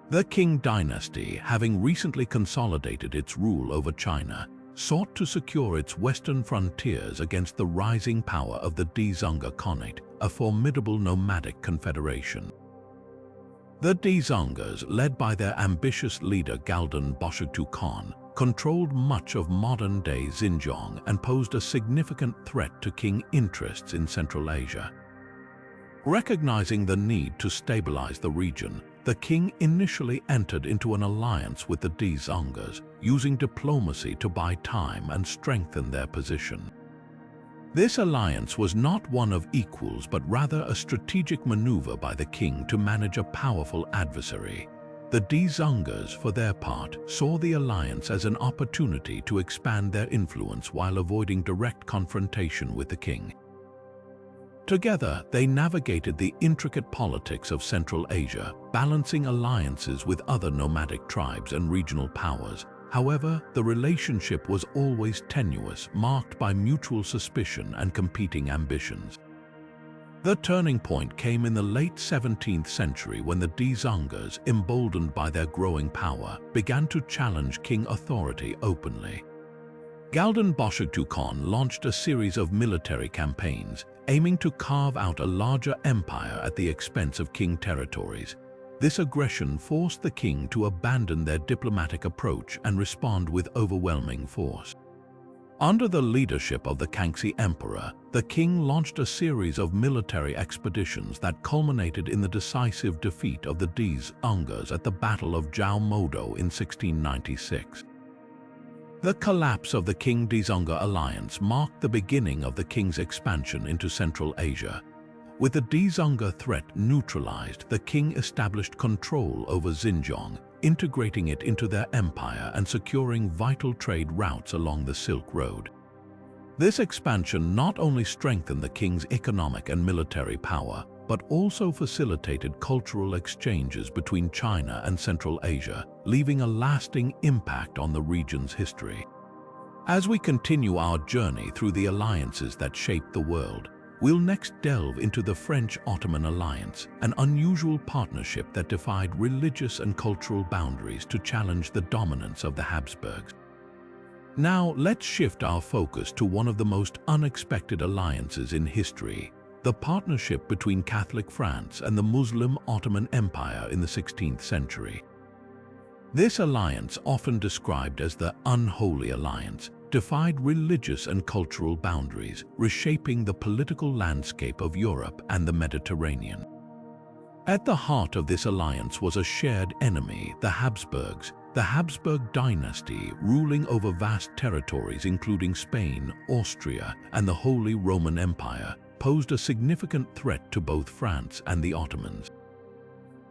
[SPEAKER 1] The Qing dynasty, having recently consolidated its rule over China, sought to secure its western frontiers against the rising power of the Dzungar Khanate, a formidable nomadic confederation. The Dzungars, led by their ambitious leader Galdan Boshitu Khan, controlled much of modern-day Xinjiang and posed a significant threat to Qing interests in Central Asia. Recognizing the need to stabilize the region, the Qing initially entered into an alliance with the Dzungars, using diplomacy to buy time and strengthen their position. This alliance was not one of equals, but rather a strategic maneuver by the king to manage a powerful adversary. The Dzungars, for their part, saw the alliance as an opportunity to expand their influence while avoiding direct confrontation with the king. Together, they navigated the intricate politics of Central Asia, balancing alliances with other nomadic tribes and regional powers. However, the relationship was always tenuous, marked by mutual suspicion and competing ambitions. The turning point came in the late 17th century when the Dzungars, emboldened by their growing power, began to challenge king authority openly. Galdan Bozkurt Khan launched a series of military campaigns, aiming to carve out a larger empire at the expense of king territories. This aggression forced the king to abandon their diplomatic approach and respond with overwhelming force. Under the leadership of the Kangxi Emperor, the king launched a series of military expeditions that culminated in the decisive defeat of the Dzungars at the Battle of Zhao Modo in 1696. The collapse of the Qing-Dzungar alliance marked the beginning of the king's expansion into Central Asia. With the Dzungar threat neutralized, the king established control over Xinjiang, integrating it into their empire and securing vital trade routes along the Silk Road. This expansion not only strengthened the king's economic and military power, but also facilitated cultural exchanges between China and Central Asia, leaving a lasting impact on the region's history. As we continue our journey through the alliances that shaped the world, we'll next delve into the French-Ottoman alliance, an unusual partnership that defied religious and cultural boundaries to challenge the dominance of the Habsburgs. Now, let's shift our focus to one of the most unexpected alliances in history, the partnership between Catholic France and the Muslim Ottoman Empire in the 16th century. This alliance, often described as the Unholy Alliance, defied religious and cultural boundaries, reshaping the political landscape of Europe and the Mediterranean. At the heart of this alliance was a shared enemy, the Habsburgs. The Habsburg dynasty, ruling over vast territories including Spain, Austria, and the Holy Roman Empire, posed a significant threat to both France and the Ottomans.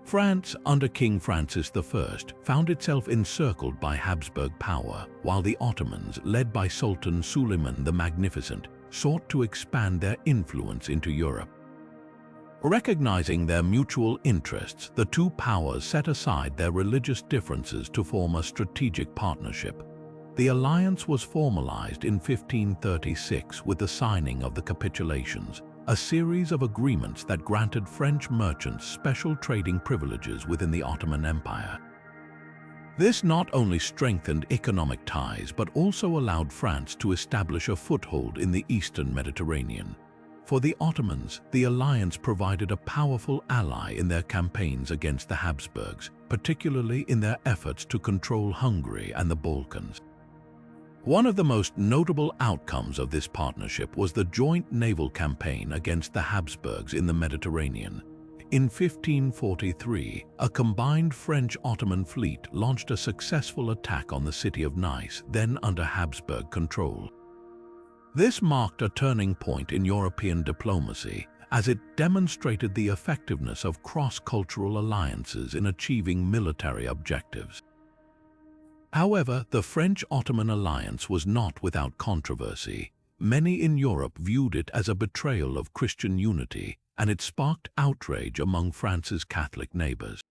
[SPEAKER 1] France, under King Francis I, found itself encircled by Habsburg power, while the Ottomans, led by Sultan Suleiman the Magnificent, sought to expand their influence into Europe. Recognizing their mutual interests, the two powers set aside their religious differences to form a strategic partnership. The alliance was formalized in 1536 with the signing of the capitulations, a series of agreements that granted French merchants special trading privileges within the Ottoman Empire. This not only strengthened economic ties but also allowed France to establish a foothold in the eastern Mediterranean. For the Ottomans, the alliance provided a powerful ally in their campaigns against the Habsburgs, particularly in their efforts to control Hungary and the Balkans. One of the most notable outcomes of this partnership was the joint naval campaign against the Habsburgs in the Mediterranean. In 1543, a combined French-Ottoman fleet launched a successful attack on the city of Nice, then under Habsburg control. This marked a turning point in European diplomacy, as it demonstrated the effectiveness of cross-cultural alliances in achieving military objectives. However, the French-Ottoman alliance was not without controversy. Many in Europe viewed it as a betrayal of Christian unity, and it sparked outrage among France's Catholic neighbors.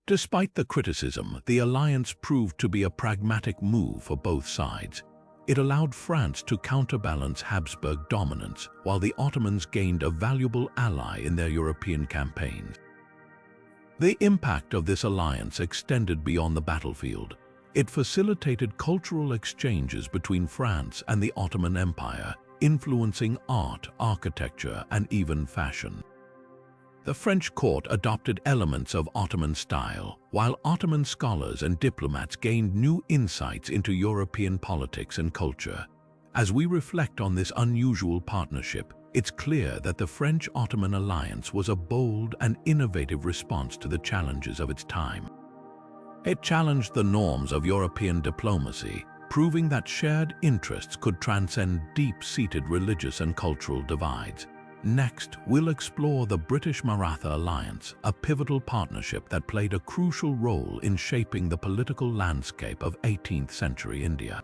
[SPEAKER 1] Despite the criticism, the alliance proved to be a pragmatic move for both sides. It allowed France to counterbalance Habsburg dominance, while the Ottomans gained a valuable ally in their European campaigns. The impact of this alliance extended beyond the battlefield. It facilitated cultural exchanges between France and the Ottoman Empire, influencing art, architecture, and even fashion. The French court adopted elements of Ottoman style, while Ottoman scholars and diplomats gained new insights into European politics and culture. As we reflect on this unusual partnership, it's clear that the French-Ottoman alliance was a bold and innovative response to the challenges of its time. It challenged the norms of European diplomacy, proving that shared interests could transcend deep-seated religious and cultural divides. Next, we'll explore the British-Maratha alliance, a pivotal partnership that played a crucial role in shaping the political landscape of 18th century India.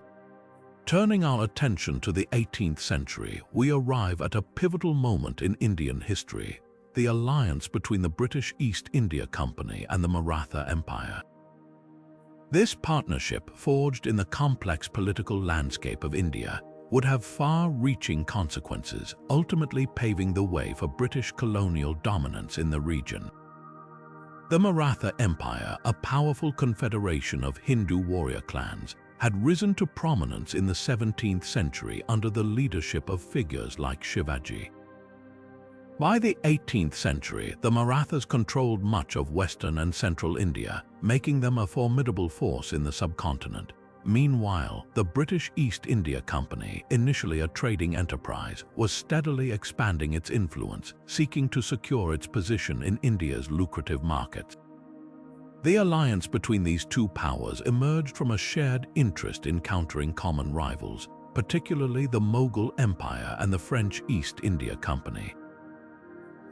[SPEAKER 1] Turning our attention to the 18th century, we arrive at a pivotal moment in Indian history, the alliance between the British East India Company and the Maratha Empire. This partnership, forged in the complex political landscape of India, would have far-reaching consequences, ultimately paving the way for British colonial dominance in the region. The Maratha Empire, a powerful confederation of Hindu warrior clans, had risen to prominence in the 17th century under the leadership of figures like Shivaji. By the 18th century, the Marathas controlled much of western and central India, making them a formidable force in the subcontinent. Meanwhile, the British East India Company, initially a trading enterprise, was steadily expanding its influence, seeking to secure its position in India's lucrative markets. The alliance between these two powers emerged from a shared interest in countering common rivals, particularly the Mughal Empire and the French East India Company.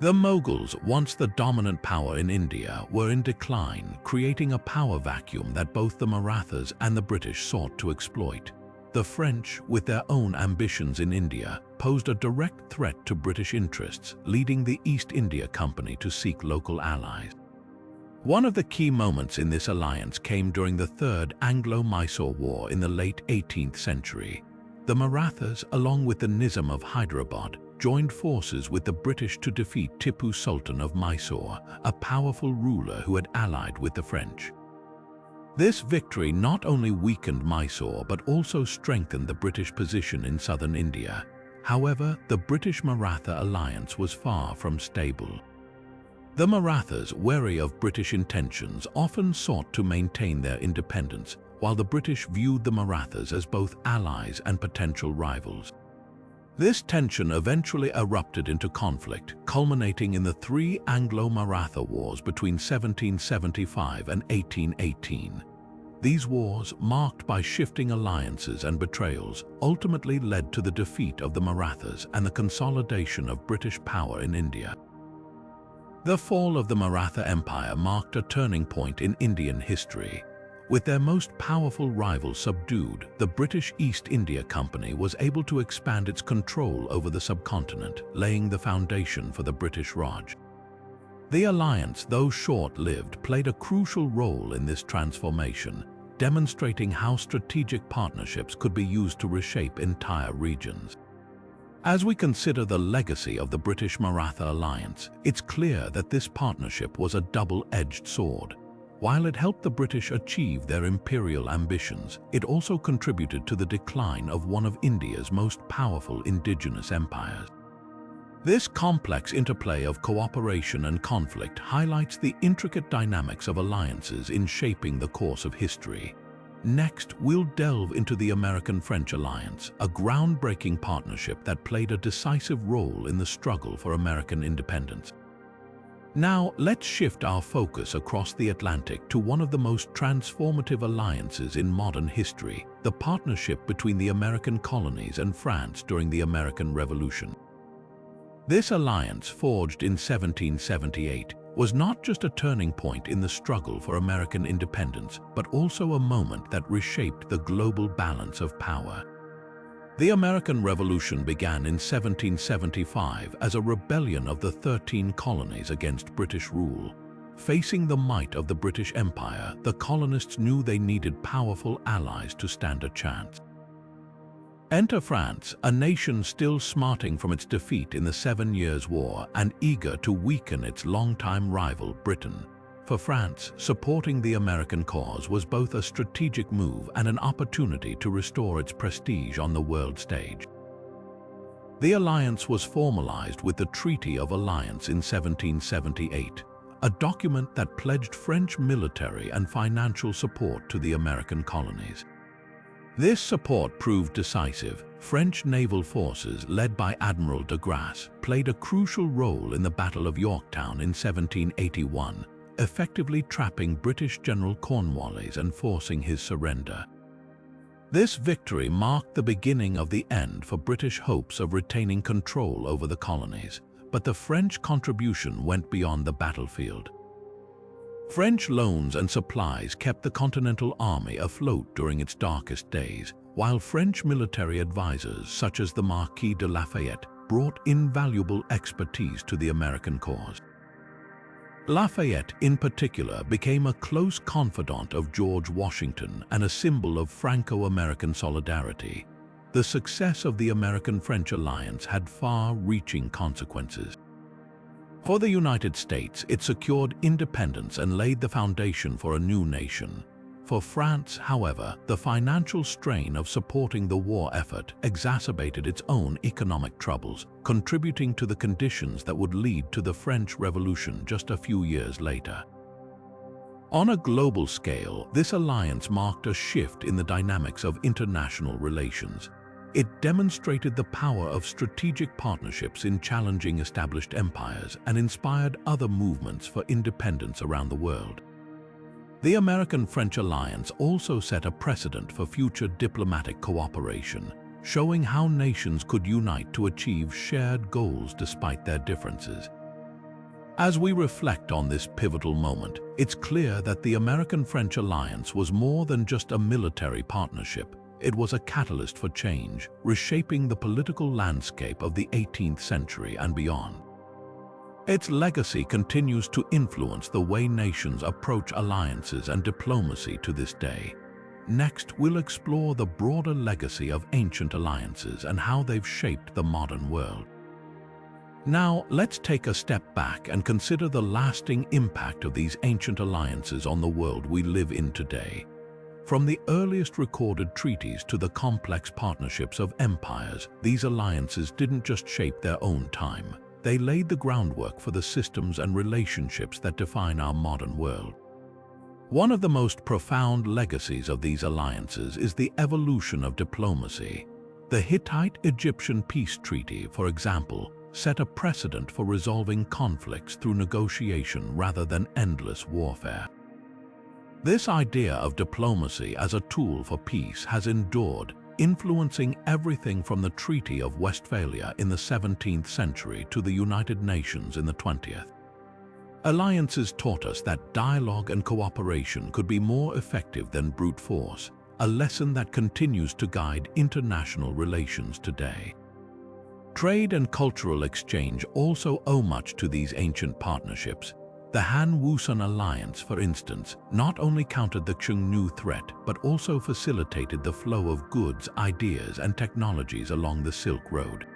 [SPEAKER 1] The Mughals, once the dominant power in India, were in decline, creating a power vacuum that both the Marathas and the British sought to exploit. The French, with their own ambitions in India, posed a direct threat to British interests, leading the East India Company to seek local allies. One of the key moments in this alliance came during the Third Anglo-Mysore War in the late 18th century. The Marathas, along with the Nizam of Hyderabad, joined forces with the British to defeat Tipu Sultan of Mysore, a powerful ruler who had allied with the French. This victory not only weakened Mysore but also strengthened the British position in southern India. However, the British-Maratha alliance was far from stable. The Marathas, wary of British intentions, often sought to maintain their independence, while the British viewed the Marathas as both allies and potential rivals. This tension eventually erupted into conflict, culminating in the three Anglo-Maratha Wars between 1775 and 1818. These wars, marked by shifting alliances and betrayals, ultimately led to the defeat of the Marathas and the consolidation of British power in India. The fall of the Maratha Empire marked a turning point in Indian history. With their most powerful rival subdued, the British East India Company was able to expand its control over the subcontinent, laying the foundation for the British Raj. The alliance, though short-lived, played a crucial role in this transformation, demonstrating how strategic partnerships could be used to reshape entire regions. As we consider the legacy of the British-Maratha alliance, it's clear that this partnership was a double-edged sword. While it helped the British achieve their imperial ambitions, it also contributed to the decline of one of India's most powerful indigenous empires. This complex interplay of cooperation and conflict highlights the intricate dynamics of alliances in shaping the course of history. Next, we'll delve into the American-French alliance, a groundbreaking partnership that played a decisive role in the struggle for American independence. Now, let's shift our focus across the Atlantic to one of the most transformative alliances in modern history, the partnership between the American colonies and France during the American Revolution. This alliance, forged in 1778, was not just a turning point in the struggle for American independence, but also a moment that reshaped the global balance of power. The American Revolution began in 1775 as a rebellion of the 13 colonies against British rule. Facing the might of the British Empire, the colonists knew they needed powerful allies to stand a chance. Enter France, a nation still smarting from its defeat in the 7 Years' War and eager to weaken its longtime rival, Britain. For France, supporting the American cause was both a strategic move and an opportunity to restore its prestige on the world stage. The alliance was formalized with the Treaty of Alliance in 1778, a document that pledged French military and financial support to the American colonies. This support proved decisive. French naval forces, led by Admiral de Grasse, played a crucial role in the Battle of Yorktown in 1781, effectively trapping British General Cornwallis and forcing his surrender. This victory marked the beginning of the end for British hopes of retaining control over the colonies, but the French contribution went beyond the battlefield. French loans and supplies kept the Continental Army afloat during its darkest days, while French military advisors such as the Marquis de Lafayette brought invaluable expertise to the American cause. Lafayette, in particular, became a close confidant of George Washington and a symbol of Franco-American solidarity. The success of the American-French alliance had far-reaching consequences. For the United States, it secured independence and laid the foundation for a new nation. For France, however, the financial strain of supporting the war effort exacerbated its own economic troubles, contributing to the conditions that would lead to the French Revolution just a few years later. On a global scale, this alliance marked a shift in the dynamics of international relations. It demonstrated the power of strategic partnerships in challenging established empires and inspired other movements for independence around the world. The American-French alliance also set a precedent for future diplomatic cooperation, showing how nations could unite to achieve shared goals despite their differences. As we reflect on this pivotal moment, it's clear that the American-French alliance was more than just a military partnership. It was a catalyst for change, reshaping the political landscape of the 18th century and beyond. Its legacy continues to influence the way nations approach alliances and diplomacy to this day. Next, we'll explore the broader legacy of ancient alliances and how they've shaped the modern world. Now, let's take a step back and consider the lasting impact of these ancient alliances on the world we live in today. From the earliest recorded treaties to the complex partnerships of empires, these alliances didn't just shape their own time. They laid the groundwork for the systems and relationships that define our modern world. One of the most profound legacies of these alliances is the evolution of diplomacy. The Hittite-Egyptian Peace Treaty, for example, set a precedent for resolving conflicts through negotiation rather than endless warfare. This idea of diplomacy as a tool for peace has endured, influencing everything from the Treaty of Westphalia in the 17th century to the United Nations in the 20th. Alliances taught us that dialogue and cooperation could be more effective than brute force, a lesson that continues to guide international relations today. Trade and cultural exchange also owe much to these ancient partnerships. The Han-Wusun alliance, for instance, not only countered the Xiongnu threat, but also facilitated the flow of goods, ideas, and technologies along the Silk Road.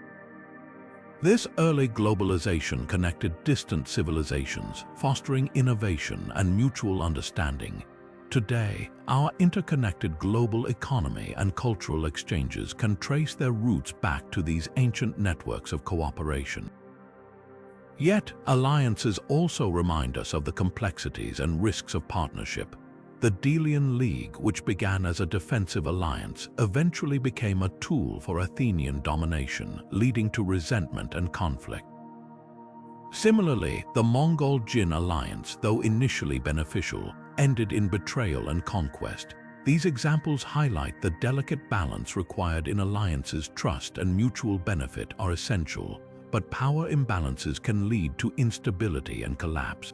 [SPEAKER 1] This early globalization connected distant civilizations, fostering innovation and mutual understanding. Today, our interconnected global economy and cultural exchanges can trace their roots back to these ancient networks of cooperation. Yet, alliances also remind us of the complexities and risks of partnership. The Delian League, which began as a defensive alliance, eventually became a tool for Athenian domination, leading to resentment and conflict. Similarly, the Mongol-Jin alliance, though initially beneficial, ended in betrayal and conquest. These examples highlight the delicate balance required in alliances. Trust and mutual benefit are essential, but power imbalances can lead to instability and collapse.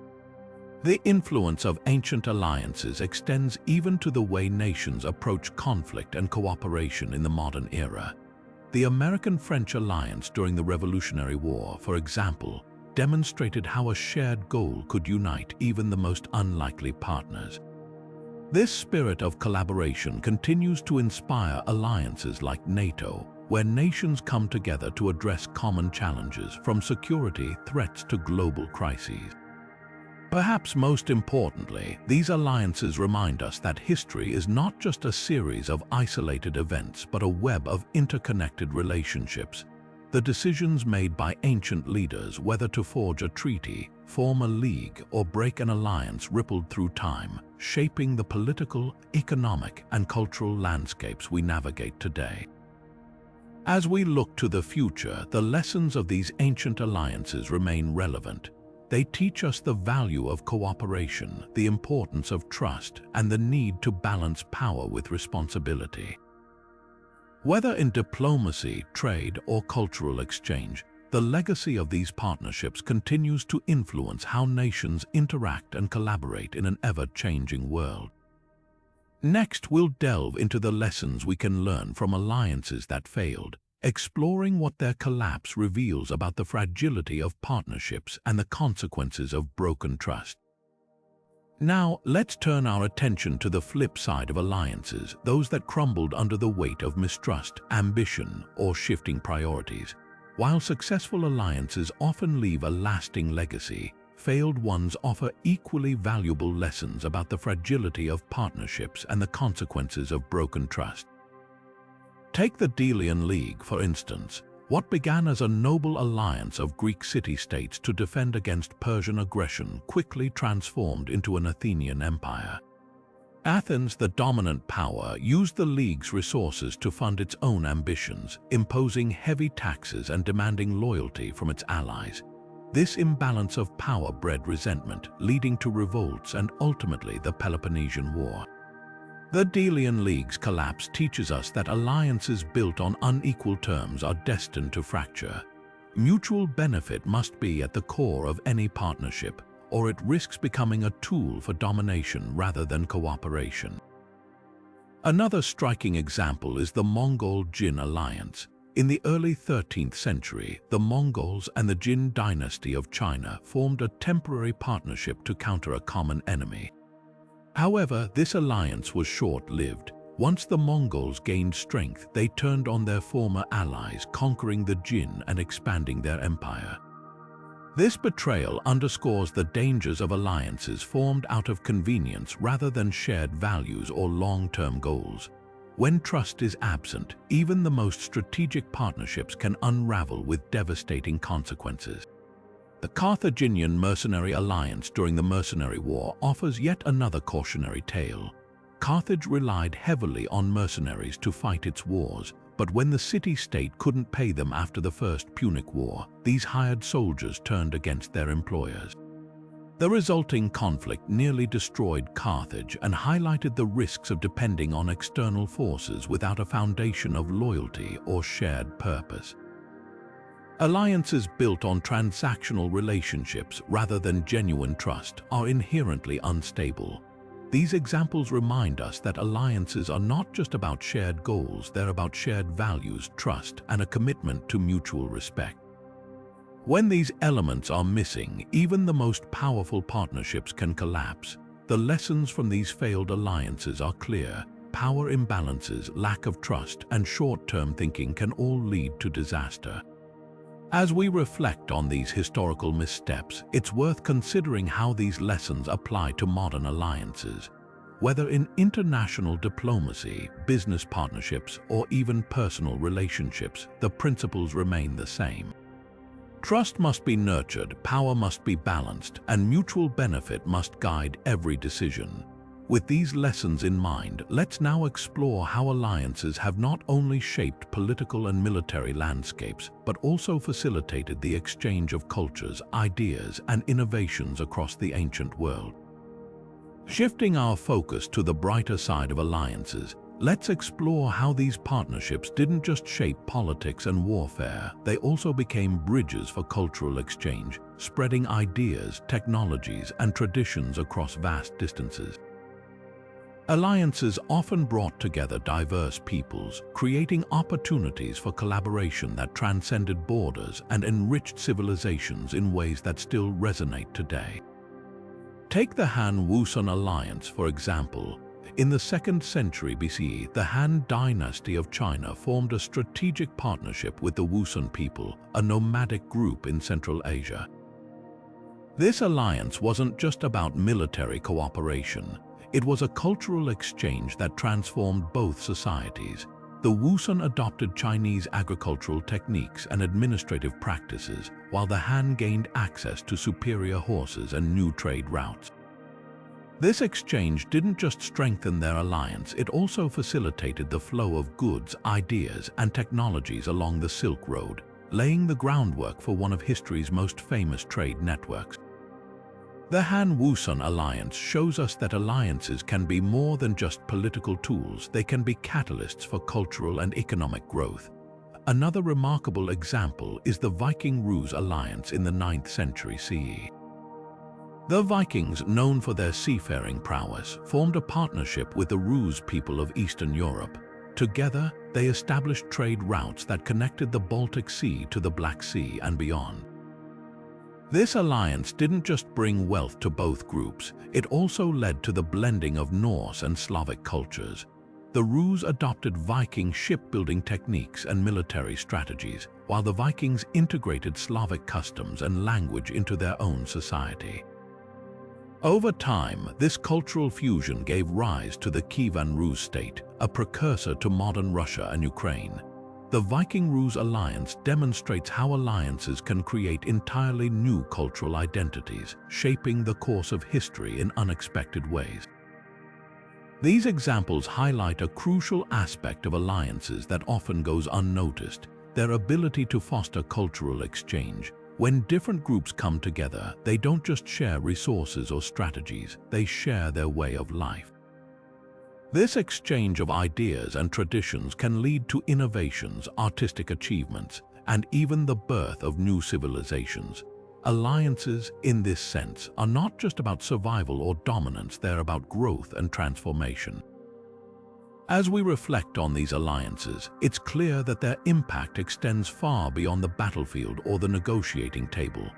[SPEAKER 1] The influence of ancient alliances extends even to the way nations approach conflict and cooperation in the modern era. The American-French alliance during the Revolutionary War, for example, demonstrated how a shared goal could unite even the most unlikely partners. This spirit of collaboration continues to inspire alliances like NATO, where nations come together to address common challenges, from security threats to global crises. Perhaps most importantly, these alliances remind us that history is not just a series of isolated events, but a web of interconnected relationships. The decisions made by ancient leaders, whether to forge a treaty, form a league, or break an alliance, rippled through time, shaping the political, economic, and cultural landscapes we navigate today. As we look to the future, the lessons of these ancient alliances remain relevant. They teach us the value of cooperation, the importance of trust, and the need to balance power with responsibility. Whether in diplomacy, trade, or cultural exchange, the legacy of these partnerships continues to influence how nations interact and collaborate in an ever-changing world. Next, we'll delve into the lessons we can learn from alliances that failed, exploring what their collapse reveals about the fragility of partnerships and the consequences of broken trust. Now, let's turn our attention to the flip side of alliances, those that crumbled under the weight of mistrust, ambition, or shifting priorities. While successful alliances often leave a lasting legacy, failed ones offer equally valuable lessons about the fragility of partnerships and the consequences of broken trust. Take the Delian League, for instance. What began as a noble alliance of Greek city-states to defend against Persian aggression quickly transformed into an Athenian empire. Athens, the dominant power, used the League's resources to fund its own ambitions, imposing heavy taxes and demanding loyalty from its allies. This imbalance of power bred resentment, leading to revolts and ultimately the Peloponnesian War. The Delian League's collapse teaches us that alliances built on unequal terms are destined to fracture. Mutual benefit must be at the core of any partnership, or it risks becoming a tool for domination rather than cooperation. Another striking example is the Mongol-Jin alliance. In the early 13th century, the Mongols and the Jin dynasty of China formed a temporary partnership to counter a common enemy. However, this alliance was short-lived. Once the Mongols gained strength, they turned on their former allies, conquering the Jin and expanding their empire. This betrayal underscores the dangers of alliances formed out of convenience rather than shared values or long-term goals. When trust is absent, even the most strategic partnerships can unravel with devastating consequences. The Carthaginian mercenary alliance during the Mercenary War offers yet another cautionary tale. Carthage relied heavily on mercenaries to fight its wars, but when the city-state couldn't pay them after the First Punic War, these hired soldiers turned against their employers. The resulting conflict nearly destroyed Carthage and highlighted the risks of depending on external forces without a foundation of loyalty or shared purpose. Alliances built on transactional relationships rather than genuine trust are inherently unstable. These examples remind us that alliances are not just about shared goals, they're about shared values, trust, and a commitment to mutual respect. When these elements are missing, even the most powerful partnerships can collapse. The lessons from these failed alliances are clear. Power imbalances, lack of trust, and short-term thinking can all lead to disaster. As we reflect on these historical missteps, it's worth considering how these lessons apply to modern alliances. Whether in international diplomacy, business partnerships, or even personal relationships, the principles remain the same. Trust must be nurtured, power must be balanced, and mutual benefit must guide every decision. With these lessons in mind, let's now explore how alliances have not only shaped political and military landscapes, but also facilitated the exchange of cultures, ideas, and innovations across the ancient world. Shifting our focus to the brighter side of alliances, let's explore how these partnerships didn't just shape politics and warfare, they also became bridges for cultural exchange, spreading ideas, technologies, and traditions across vast distances. Alliances often brought together diverse peoples, creating opportunities for collaboration that transcended borders and enriched civilizations in ways that still resonate today. Take the Han-Wusun alliance, for example. In the 2nd century BCE, the Han dynasty of China formed a strategic partnership with the Wusun people, a nomadic group in Central Asia. This alliance wasn't just about military cooperation. It was a cultural exchange that transformed both societies. The Wusun adopted Chinese agricultural techniques and administrative practices, while the Han gained access to superior horses and new trade routes. This exchange didn't just strengthen their alliance, it also facilitated the flow of goods, ideas, and technologies along the Silk Road, laying the groundwork for one of history's most famous trade networks. The Han-Wusun alliance shows us that alliances can be more than just political tools, they can be catalysts for cultural and economic growth. Another remarkable example is the Viking-Rus alliance in the 9th century CE. The Vikings, known for their seafaring prowess, formed a partnership with the Rus people of Eastern Europe. Together, they established trade routes that connected the Baltic Sea to the Black Sea and beyond. This alliance didn't just bring wealth to both groups, it also led to the blending of Norse and Slavic cultures. The Rus adopted Viking shipbuilding techniques and military strategies, while the Vikings integrated Slavic customs and language into their own society. Over time, this cultural fusion gave rise to the Kievan Rus state, a precursor to modern Russia and Ukraine. The Viking-Rus alliance demonstrates how alliances can create entirely new cultural identities, shaping the course of history in unexpected ways. These examples highlight a crucial aspect of alliances that often goes unnoticed: their ability to foster cultural exchange. When different groups come together, they don't just share resources or strategies, they share their way of life. This exchange of ideas and traditions can lead to innovations, artistic achievements, and even the birth of new civilizations. Alliances, in this sense, are not just about survival or dominance, they're about growth and transformation. As we reflect on these alliances, it's clear that their impact extends far beyond the battlefield or the negotiating table.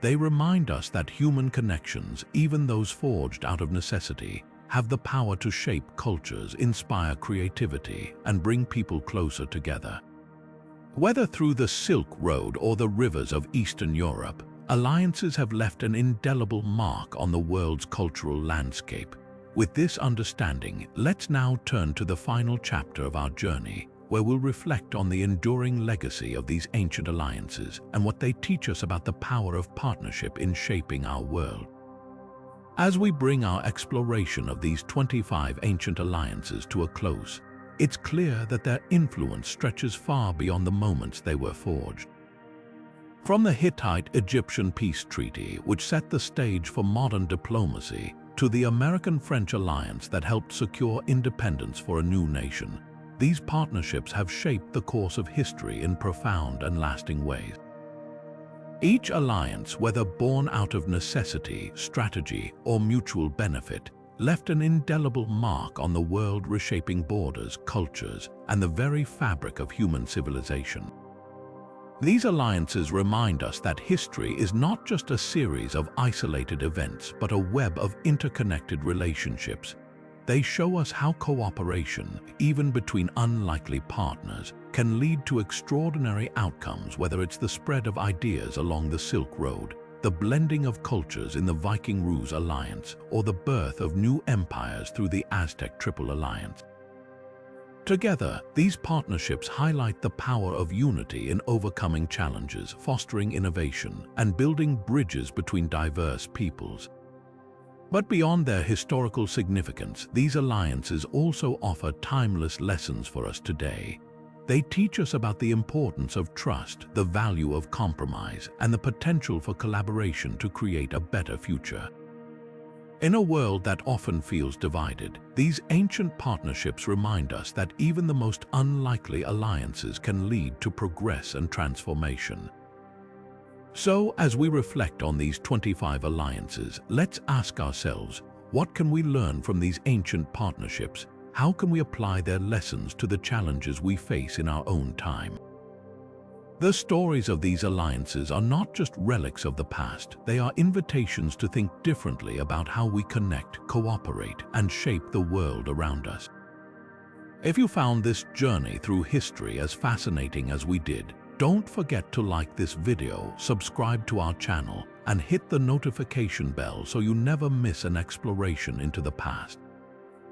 [SPEAKER 1] They remind us that human connections, even those forged out of necessity, have the power to shape cultures, inspire creativity, and bring people closer together. Whether through the Silk Road or the rivers of Eastern Europe, alliances have left an indelible mark on the world's cultural landscape. With this understanding, let's now turn to the final chapter of our journey, where we'll reflect on the enduring legacy of these ancient alliances and what they teach us about the power of partnership in shaping our world. As we bring our exploration of these 25 ancient alliances to a close, it's clear that their influence stretches far beyond the moments they were forged. From the Hittite-Egyptian Peace Treaty, which set the stage for modern diplomacy, to the American-French alliance that helped secure independence for a new nation, these partnerships have shaped the course of history in profound and lasting ways. Each alliance, whether born out of necessity, strategy, or mutual benefit, left an indelible mark on the world, reshaping borders, cultures, and the very fabric of human civilization. These alliances remind us that history is not just a series of isolated events, but a web of interconnected relationships. They show us how cooperation, even between unlikely partners, can lead to extraordinary outcomes, whether it's the spread of ideas along the Silk Road, the blending of cultures in the Viking-Rus alliance, or the birth of new empires through the Aztec Triple Alliance. Together, these partnerships highlight the power of unity in overcoming challenges, fostering innovation, and building bridges between diverse peoples. But beyond their historical significance, these alliances also offer timeless lessons for us today. They teach us about the importance of trust, the value of compromise, and the potential for collaboration to create a better future. In a world that often feels divided, these ancient partnerships remind us that even the most unlikely alliances can lead to progress and transformation. So, as we reflect on these 25 alliances, let's ask ourselves, what can we learn from these ancient partnerships? How can we apply their lessons to the challenges we face in our own time? The stories of these alliances are not just relics of the past, they are invitations to think differently about how we connect, cooperate, and shape the world around us. If you found this journey through history as fascinating as we did, don't forget to like this video, subscribe to our channel, and hit the notification bell so you never miss an exploration into the past.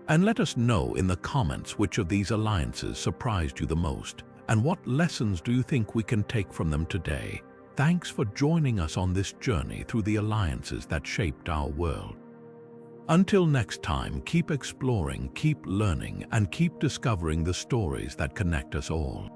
[SPEAKER 1] And let us know in the comments which of these alliances surprised you the most, and what lessons do you think we can take from them today? Thanks for joining us on this journey through the alliances that shaped our world. Until next time, keep exploring, keep learning, and keep discovering the stories that connect us all.